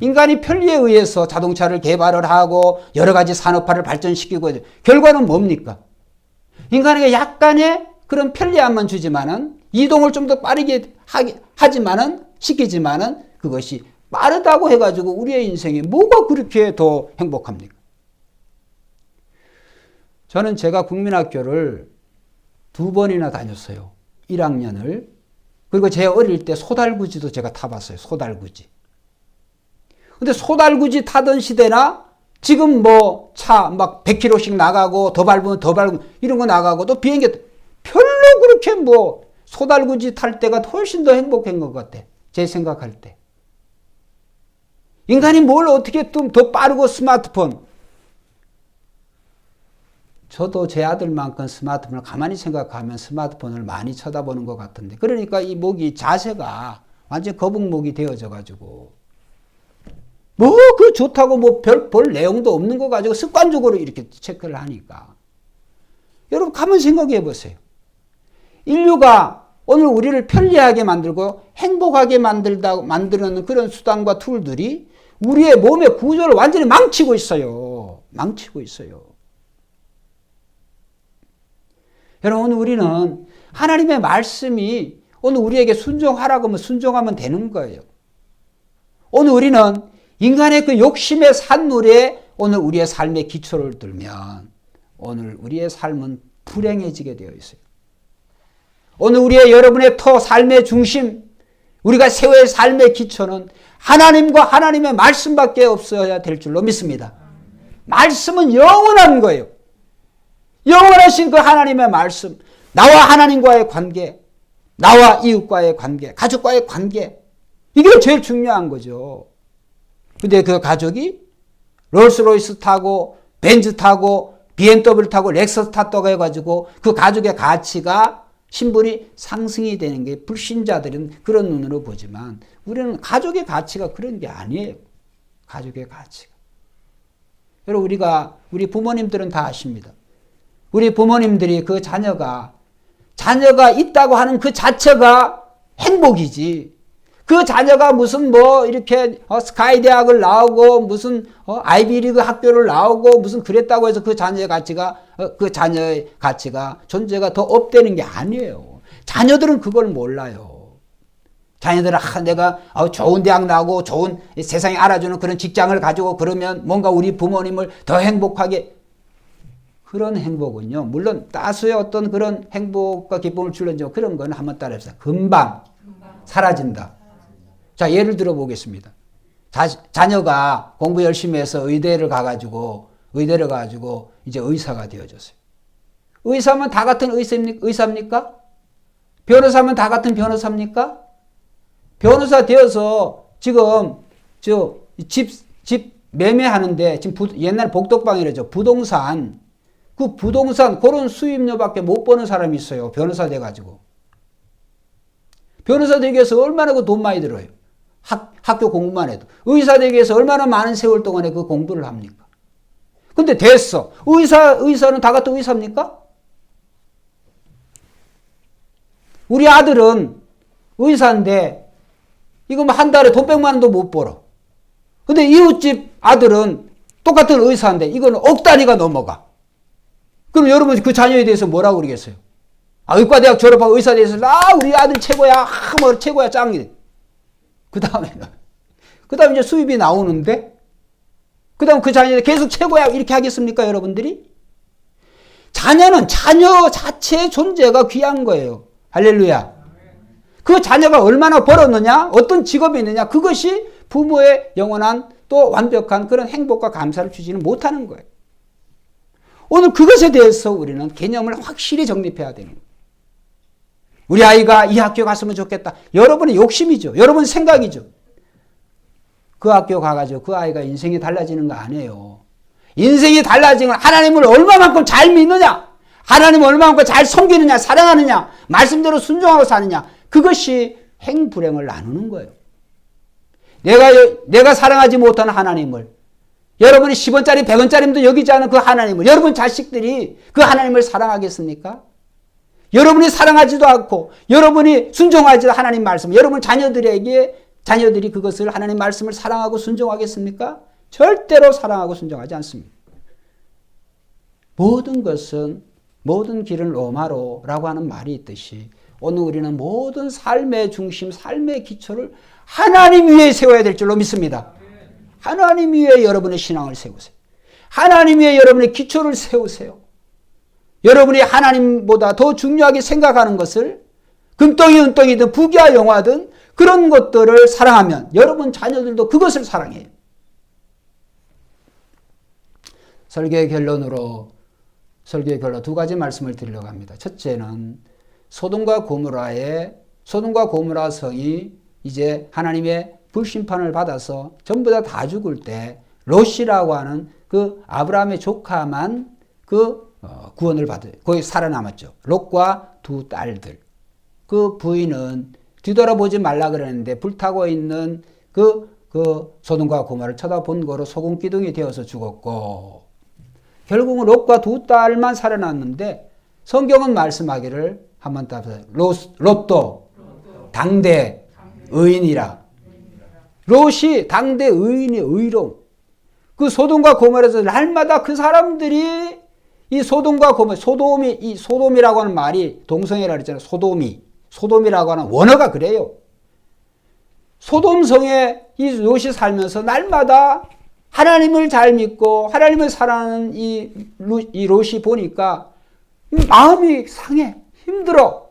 인간이 편리에 의해서 자동차를 개발을 하고 여러 가지 산업화를 발전시키고 결과는 뭡니까? 인간에게 약간의 그런 편리함만 주지만은 이동을 좀 더 빠르게 시키지만은 그것이 빠르다고 해가지고 우리의 인생이 뭐가 그렇게 더 행복합니까? 저는 제가 국민학교를 2번이나 다녔어요. 1학년을. 그리고 제 어릴 때 소달구지도 제가 타봤어요. 소달구지. 근데 소달구지 타던 시대나 지금 뭐 차 막 100km씩 나가고 더 밟으면 이런 거 나가고 또 비행기 별로 그렇게 뭐 소달구지 탈 때가 훨씬 더 행복한 것 같아. 제 생각할 때. 인간이 뭘 어떻게 좀 더 빠르고 스마트폰. 저도 제 아들만큼 스마트폰을 가만히 생각하면 스마트폰을 많이 쳐다보는 것 같은데. 그러니까 이 목이 자세가 완전 거북목이 되어져 가지고 뭐 그 좋다고 뭐 볼 내용도 없는 거 가지고 습관적으로 이렇게 체크를 하니까. 여러분 가만 생각해 보세요. 인류가 오늘 우리를 편리하게 만들고 행복하게 만드는 그런 수단과 툴들이 우리의 몸의 구조를 완전히 망치고 있어요. 여러분 오늘 우리는 하나님의 말씀이 오늘 우리에게 순종하라고 하면 순종하면 되는 거예요. 오늘 우리는 인간의 그 욕심의 산물에 오늘 우리의 삶의 기초를 들면 오늘 우리의 삶은 불행해지게 되어 있어요. 오늘 여러분의 삶의 중심, 우리가 세워야 할 삶의 기초는 하나님과 하나님의 말씀밖에 없어야 될 줄로 믿습니다. 말씀은 영원한 거예요. 영원하신 그 하나님의 말씀, 나와 하나님과의 관계, 나와 이웃과의 관계, 가족과의 관계, 이게 제일 중요한 거죠. 근데 그 가족이 롤스로이스 타고 벤츠 타고 BMW 타고 렉서스 탔다고 해가지고 그 가족의 가치가 신분이 상승이 되는 게 불신자들은 그런 눈으로 보지만 우리는 가족의 가치가 그런 게 아니에요. 가족의 가치가. 여러분 우리 부모님들은 다 아십니다. 우리 부모님들이 그 자녀가 있다고 하는 그 자체가 행복이지. 그 자녀가 무슨 뭐 이렇게 스카이 대학을 나오고 무슨 아이비리그 학교를 나오고 무슨 그랬다고 해서 그 자녀의 가치가 존재가 더 업되는 게 아니에요. 자녀들은 그걸 몰라요. 자녀들은 내가 좋은 대학 나오고 좋은 세상에 알아주는 그런 직장을 가지고 그러면 뭔가 우리 부모님을 더 행복하게. 그런 행복은요, 물론 따수의 어떤 그런 행복과 기쁨을 줄는지 그런 건 한번 따라해보세요. 금방 사라진다. 자, 예를 들어 보겠습니다. 자녀가 공부 열심히 해서 의대를 가가지고 이제 의사가 되어졌어요. 의사면 다 같은 의사입니까? 변호사면 다 같은 변호사입니까? 변호사 되어서 지금 집 매매하는데 지금 옛날 복덕방이라죠. 부동산 그런 수입료밖에 못 버는 사람이 있어요. 변호사 돼가지고. 변호사 되기 위해서 얼마나 그 돈 많이 들어요. 학교 공부만 해도. 의사 되기 위해서 얼마나 많은 세월 동안에 그 공부를 합니까? 근데 됐어. 의사는 다 같은 의사입니까? 우리 아들은 의사인데 이거 뭐 한 달에 돈 100만 원도 못 벌어. 근데 이웃집 아들은 똑같은 의사인데 이거는 억 단위가 넘어가. 그럼 여러분 그 자녀에 대해서 뭐라고 그러겠어요? 의과대학 졸업하고 의사 돼서 우리 아들 최고야. 뭐 최고야 짱이. 그 다음에 이제 수입이 나오는데 그 다음 그 자녀는 계속 최고야 이렇게 하겠습니까 여러분들이? 자녀는 자녀 자체의 존재가 귀한 거예요. 할렐루야. 그 자녀가 얼마나 벌었느냐 어떤 직업이 있느냐 그것이 부모의 영원한 또 완벽한 그런 행복과 감사를 주지는 못하는 거예요. 오늘 그것에 대해서 우리는 개념을 확실히 정립해야 되는 거예요. 우리 아이가 이 학교 갔으면 좋겠다. 여러분의 욕심이죠. 여러분 생각이죠. 그 학교 가가지고 그 아이가 인생이 달라지는 거 아니에요. 인생이 달라지는 건 하나님을 얼마만큼 잘 믿느냐, 하나님을 얼마만큼 잘 섬기느냐, 사랑하느냐, 말씀대로 순종하고 사느냐, 그것이 행불행을 나누는 거예요. 내가 사랑하지 못하는 하나님을, 여러분이 10원짜리 100원짜리도 여기지 않은 그 하나님을, 여러분 자식들이 그 하나님을 사랑하겠습니까? 여러분이 사랑하지도 않고 여러분이 순종하지도 하나님 말씀, 여러분 자녀들이 그것을 하나님 말씀을 사랑하고 순종하겠습니까? 절대로 사랑하고 순종하지 않습니다. 모든 길은 로마로라고 하는 말이 있듯이 오늘 우리는 모든 삶의 중심, 삶의 기초를 하나님 위에 세워야 될 줄로 믿습니다. 하나님 위에 여러분의 신앙을 세우세요. 하나님 위에 여러분의 기초를 세우세요. 여러분이 하나님보다 더 중요하게 생각하는 것을 금덩이 은덩이든 부귀와 영화든 그런 것들을 사랑하면 여러분 자녀들도 그것을 사랑해요. 설교의 결론으로 두 가지 말씀을 드리려고 합니다. 첫째는 소돔과 고모라 성이 이제 하나님의 불심판을 받아서 전부 다 죽을 때 롯이라고 하는 그 아브라함의 조카만 구원을 받아요. 거기 살아남았죠. 롯과 두 딸들. 그 부인은 뒤돌아보지 말라 그랬는데 불타고 있는 그 소돔과 고모라를 쳐다본 거로 소금 기둥이 되어서 죽었고, 결국은 롯과 두 딸만 살아났는데 성경은 말씀하기를 한번 따라서 롯도 당대 의인이라. 롯이 당대 의인이 의로움. 그 소돔과 고모라에서 날마다 그 사람들이 이 소돔과 고모라, 소돔이라고 하는 말이 동성애라 그랬잖아요. 소돔이라고 하는 원어가 그래요. 소돔성에 이 롯이 살면서 날마다 하나님을 잘 믿고 하나님을 사랑하는 이 롯이 보니까 마음이 상해, 힘들어.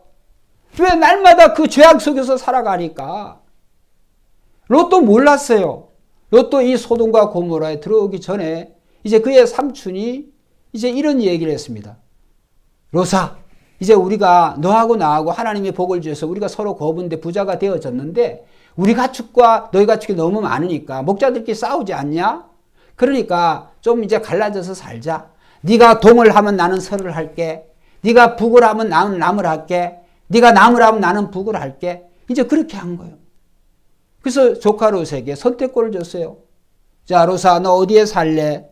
왜 날마다 그 죄악 속에서 살아가니까. 롯도 몰랐어요. 롯도 이 소돔과 고모라에 들어오기 전에 이제 그의 삼촌이 이제 이런 얘기를 했습니다. 롯아, 이제 우리가 너하고 나하고 하나님의 복을 주셔서 우리가 서로 거부인데 부자가 되어졌는데 우리 가축과 너희 가축이 너무 많으니까 목자들끼리 싸우지 않냐? 그러니까 좀 이제 갈라져서 살자. 네가 동을 하면 나는 서를 할게. 네가 북을 하면 나는 남을 할게. 네가 남을 하면 나는 북을 할게. 이제 그렇게 한 거예요. 그래서 조카 롯에게 선택권을 줬어요. 자, 롯아, 너 어디에 살래?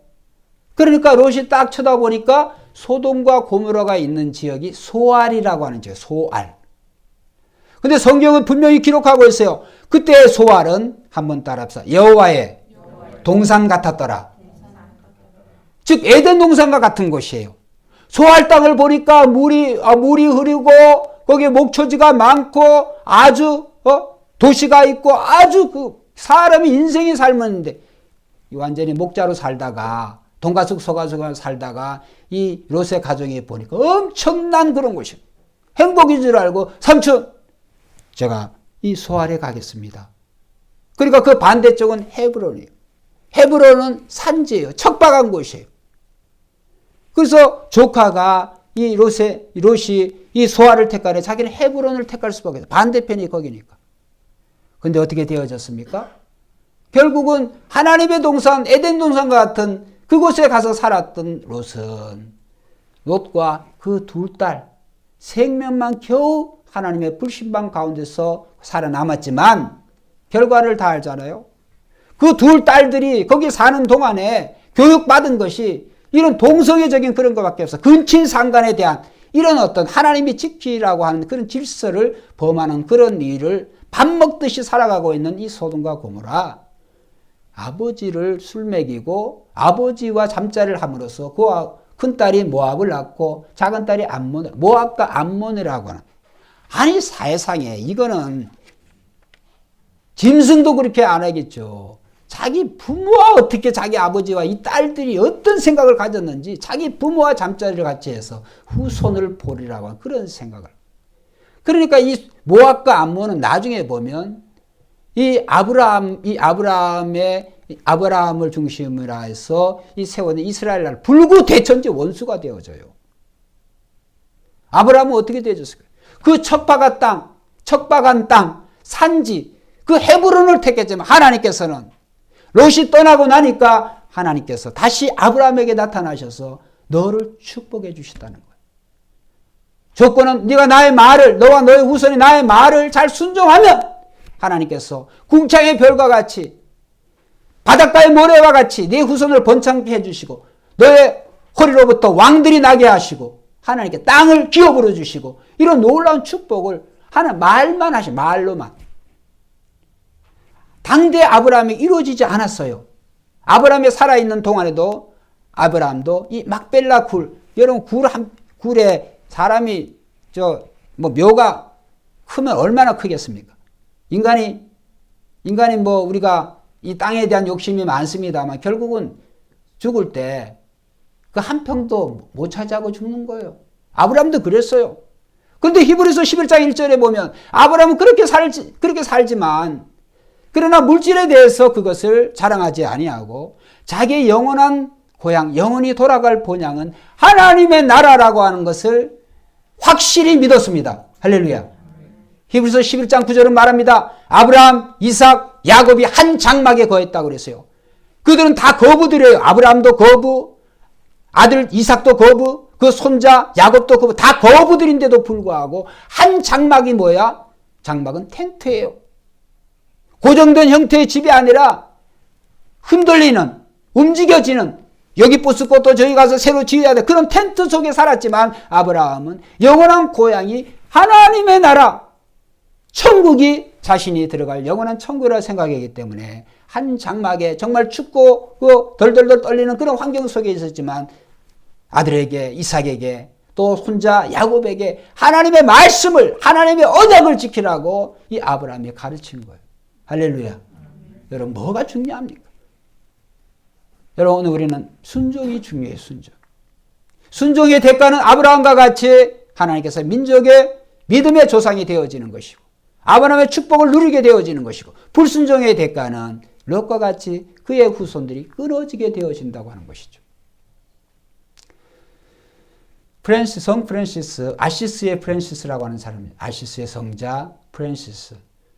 그러니까 롯이 딱 쳐다보니까 소돔과 고모라가 있는 지역이 소알이라고 하는 지역, 소알. 근데 성경은 분명히 기록하고 있어요. 그때의 소알은 한번 따라합시다. 여호와의 동산 같았더라. 즉 에덴 동산과 같은 곳이에요. 소알 땅을 보니까 물이 흐르고 거기에 목초지가 많고 아주 도시가 있고 아주 사람이 인생이 삶았는데 완전히 목자로 살다가 돈가숙 소가숙 살다가 이 롯의 가정에 보니까 엄청난 그런 곳이에요. 행복인 줄 알고 삼촌 제가 이 소알에 가겠습니다. 그러니까 그 반대쪽은 헤브론이에요. 헤브론은 산지예요. 척박한 곳이에요. 그래서 조카가 롯이 이 소알을 택하래 자기는 헤브론을 택할 수밖에 없어요. 반대편이 거기니까. 근데 어떻게 되어졌습니까? 결국은 하나님의 동산, 에덴 동산과 같은 그곳에 가서 살았던 롯과 그 두 딸, 생명만 겨우 하나님의 불신방 가운데서 살아남았지만 결과를 다 알잖아요. 그 둘 딸들이 거기 사는 동안에 교육받은 것이 이런 동성애적인 그런 것밖에 없어. 근친상간에 대한 이런 어떤 하나님이 지키라고 하는 그런 질서를 범하는 그런 일을 밥 먹듯이 살아가고 있는 이 소돔과 고모라. 아버지를 술 먹이고 아버지와 잠자리를 함으로써 그 큰딸이 모압을 낳고 작은 딸이 모압과 암몬이라고 하는. 아니 세상에 이거는 짐승도 그렇게 안 하겠죠. 자기 부모와 어떻게 자기 아버지와 이 딸들이 어떤 생각을 가졌는지 자기 부모와 잠자리를 같이 해서 후손을 보리라고 하는 그런 생각을. 그러니까 이 모압과 암몬은 나중에 보면 이 아브라함의 아브라함을 중심으로 해서 이 세워진 이스라엘 나라 불구대천지 원수가 되어져요. 아브라함은 어떻게 되어졌을까요? 그 척박한 땅, 산지, 그 헤브론을 택했지만 하나님께서는 롯이 떠나고 나니까 하나님께서 다시 아브라함에게 나타나셔서 너를 축복해 주시다는 거예요. 조건은 네가 나의 말을, 너와 너의 후손이 나의 말을 잘 순종하면 하나님께서 궁창의 별과 같이 바닷가의 모래와 같이 네 후손을 번창케 해주시고 너의 허리로부터 왕들이 나게 하시고 하나님께 땅을 기업으로 주시고 이런 놀라운 축복을 하나님 말만 하시 말로만. 당대 아브라함이 이루어지지 않았어요. 아브라함이 살아있는 동안에도 아브라함도 이 막벨라 굴, 여러분 굴에 사람이 묘가 크면 얼마나 크겠습니까? 인간이 우리가 이 땅에 대한 욕심이 많습니다만 결국은 죽을 때 그 한 평도 못 차지하고 죽는 거예요. 아브라함도 그랬어요. 그런데 히브리서 11장 1절에 보면 아브라함은 그렇게 살지만 그러나 물질에 대해서 그것을 자랑하지 아니하고 자기의 영원한 고향, 영원히 돌아갈 본향은 하나님의 나라라고 하는 것을 확실히 믿었습니다. 할렐루야. 히브리서 11장 9절은 말합니다. 아브라함, 이삭, 야곱이 한 장막에 거했다고 그랬어요. 그들은 다 거부들이에요. 아브라함도 거부, 아들 이삭도 거부, 그 손자 야곱도 거부, 다 거부들인데도 불구하고 한 장막이 뭐야? 장막은 텐트예요. 고정된 형태의 집이 아니라 흔들리는, 움직여지는, 여기 부수고 또 저기 가서 새로 지어야 돼. 그런 텐트 속에 살았지만 아브라함은 영원한 고향이 하나님의 나라, 천국이 자신이 들어갈 영원한 천국이라 생각하기 때문에 한 장막에 정말 춥고 덜덜덜 떨리는 그런 환경 속에 있었지만 아들에게, 이삭에게, 또 손자 야곱에게 하나님의 말씀을, 하나님의 언약을 지키라고 이 아브라함이 가르친 거예요. 할렐루야. 여러분, 뭐가 중요합니까? 여러분, 오늘 우리는 순종이 중요해요. 순종의 대가는 아브라함과 같이 하나님께서 민족의 믿음의 조상이 되어지는 것이고 아브라함의 축복을 누리게 되어지는 것이고 불순종의 대가는 롯과 같이 그의 후손들이 끊어지게 되어진다고 하는 것이죠. 성 프란시스, 아시스의 프란시스라고 하는 사람입니다. 아시스의 성자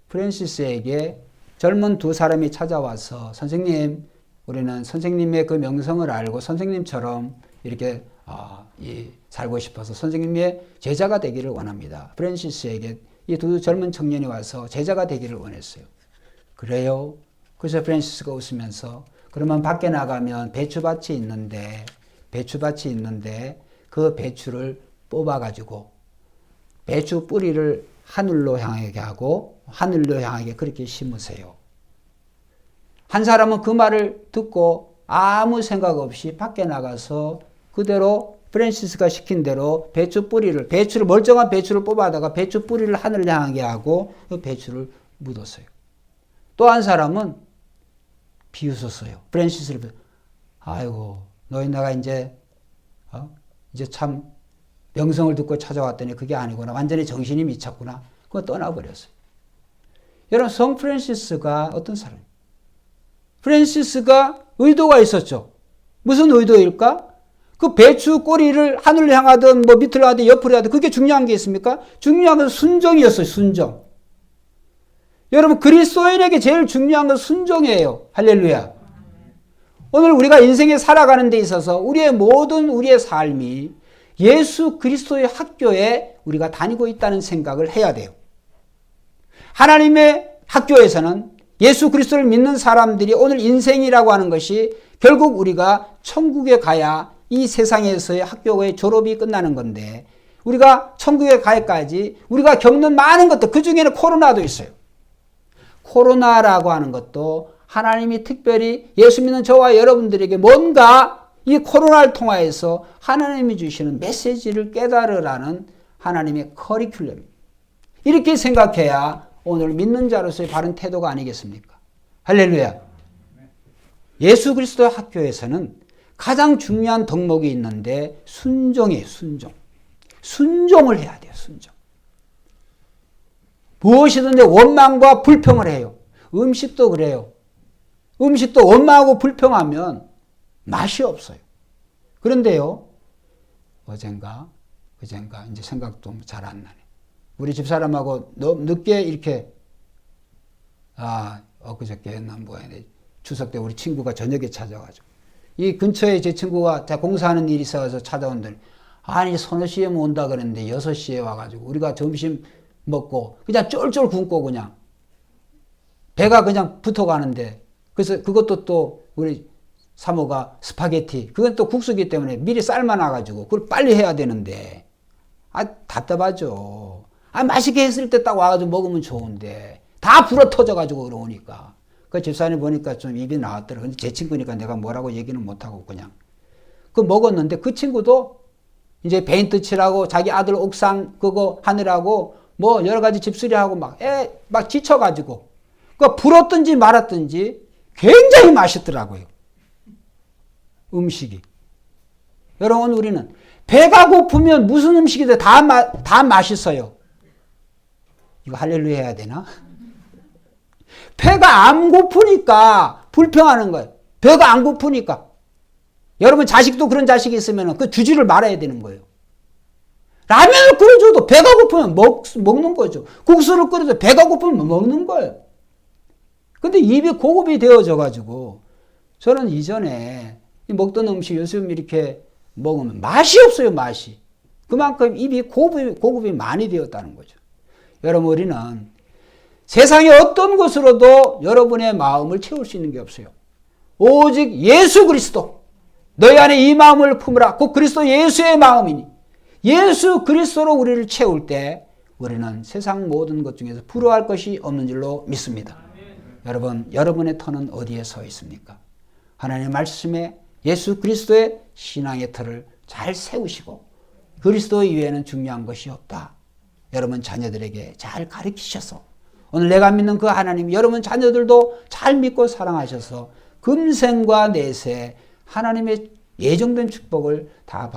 프란시스에게 젊은 두 사람이 찾아와서 선생님, 우리는 선생님의 그 명성을 알고 선생님처럼 이렇게 살고 싶어서 선생님의 제자가 되기를 원합니다. 프란시스에게 이 두 젊은 청년이 와서 제자가 되기를 원했어요. 그래요? 그래서 프란시스가 웃으면서 그러면 밖에 나가면 배추밭이 있는데 그 배추를 뽑아가지고 배추 뿌리를 하늘로 향하게 하고 하늘로 향하게 그렇게 심으세요. 한 사람은 그 말을 듣고 아무 생각 없이 밖에 나가서 그대로 프란시스가 시킨 대로 배추를 멀쩡한 배추를 뽑아다가 배추 뿌리를 하늘을 향하게 하고 그 배추를 묻었어요. 또 한 사람은 비웃었어요. 프란시스를 아이고 너희 내가 이제 참 명성을 듣고 찾아왔더니 그게 아니구나. 완전히 정신이 미쳤구나. 그거 떠나버렸어요. 여러분, 성 프란시스가 어떤 사람이에요? 프란시스가 의도가 있었죠. 무슨 의도일까? 그 배추 꼬리를 하늘로 향하든 밑으로 하든 옆으로 하든 그게 중요한 게 있습니까? 중요한 건 순종이었어요. 순종. 여러분, 그리스도인에게 제일 중요한 건 순종이에요. 할렐루야. 오늘 우리가 인생에 살아가는 데 있어서 우리의 삶이 예수 그리스도의 학교에 우리가 다니고 있다는 생각을 해야 돼요. 하나님의 학교에서는 예수 그리스도를 믿는 사람들이 오늘 인생이라고 하는 것이 결국 우리가 천국에 가야 이 세상에서의 학교의 졸업이 끝나는 건데 우리가 천국에 가기까지 우리가 겪는 많은 것들, 그 중에는 코로나도 있어요. 코로나라고 하는 것도 하나님이 특별히 예수 믿는 저와 여러분들에게 뭔가 이 코로나를 통하여서 하나님이 주시는 메시지를 깨달으라는 하나님의 커리큘럼. 이렇게 생각해야 오늘 믿는 자로서의 바른 태도가 아니겠습니까? 할렐루야. 예수 그리스도 학교에서는 가장 중요한 덕목이 있는데 순종이에요. 순종을 해야 돼요. 순종. 무엇이든 원망과 불평을 해요. 음식도 그래요. 음식도 엄마하고 불평하면 맛이 없어요. 그런데요, 어젠가 이제 생각도 잘 안 나네. 우리 집사람하고 너무 늦게 이렇게 엊그저께였나 뭐야, 추석 때 우리 친구가 저녁에 찾아가지고 이 근처에 제 친구가 공사하는 일이 있어서 찾아온들 아니 서너 시에 온다 그랬는데 6시에 와가지고 우리가 점심 먹고 그냥 쫄쫄 굶고 그냥 배가 그냥 붙어가는데 그래서 그것도 또 우리 사모가 스파게티 그건 또 국수기 때문에 미리 삶아놔가지고 그걸 빨리 해야 되는데 답답하죠. 맛있게 했을 때 딱 와가지고 먹으면 좋은데 다 불어 터져가지고 그러니까 그 집사님 보니까 좀 입이 나왔더라. 근데 제 친구니까 내가 뭐라고 얘기는 못하고 그냥 그 먹었는데 그 친구도 이제 페인트 칠하고 자기 아들 옥상 그거 하느라고 뭐 여러 가지 집수리하고 막 지쳐가지고 그 불었든지 말았든지 굉장히 맛있더라고요. 음식이. 여러분 우리는 배가 고프면 무슨 음식이든 다 맛있어요. 이거 할렐루야 해야 되나? 배가 안 고프니까 불평하는 거예요. 배가 안 고프니까. 여러분 자식도 그런 자식이 있으면 그 주지를 말아야 되는 거예요. 라면을 끓여줘도 배가 고프면 먹는 거죠. 국수를 끓여도 배가 고프면 먹는 거예요. 근데 입이 고급이 되어져 가지고 저는 이전에 먹던 음식 요즘 이렇게 먹으면 맛이 없어요. 맛이. 그만큼 입이 고급이 많이 되었다는 거죠. 여러분 우리는 세상의 어떤 것으로도 여러분의 마음을 채울 수 있는 게 없어요. 오직 예수 그리스도 너희 안에 이 마음을 품으라. 곧 그리스도 예수의 마음이니 예수 그리스도로 우리를 채울 때 우리는 세상 모든 것 중에서 부러워할 것이 없는 줄로 믿습니다. 여러분 여러분의 터는 어디에 서 있습니까? 하나님의 말씀에 예수 그리스도의 신앙의 터를 잘 세우시고 그리스도 이외에는 중요한 것이 없다. 여러분 자녀들에게 잘 가르치셔서 오늘 내가 믿는 그 하나님 여러분 자녀들도 잘 믿고 사랑하셔서 금생과 내세 하나님의 예정된 축복을 다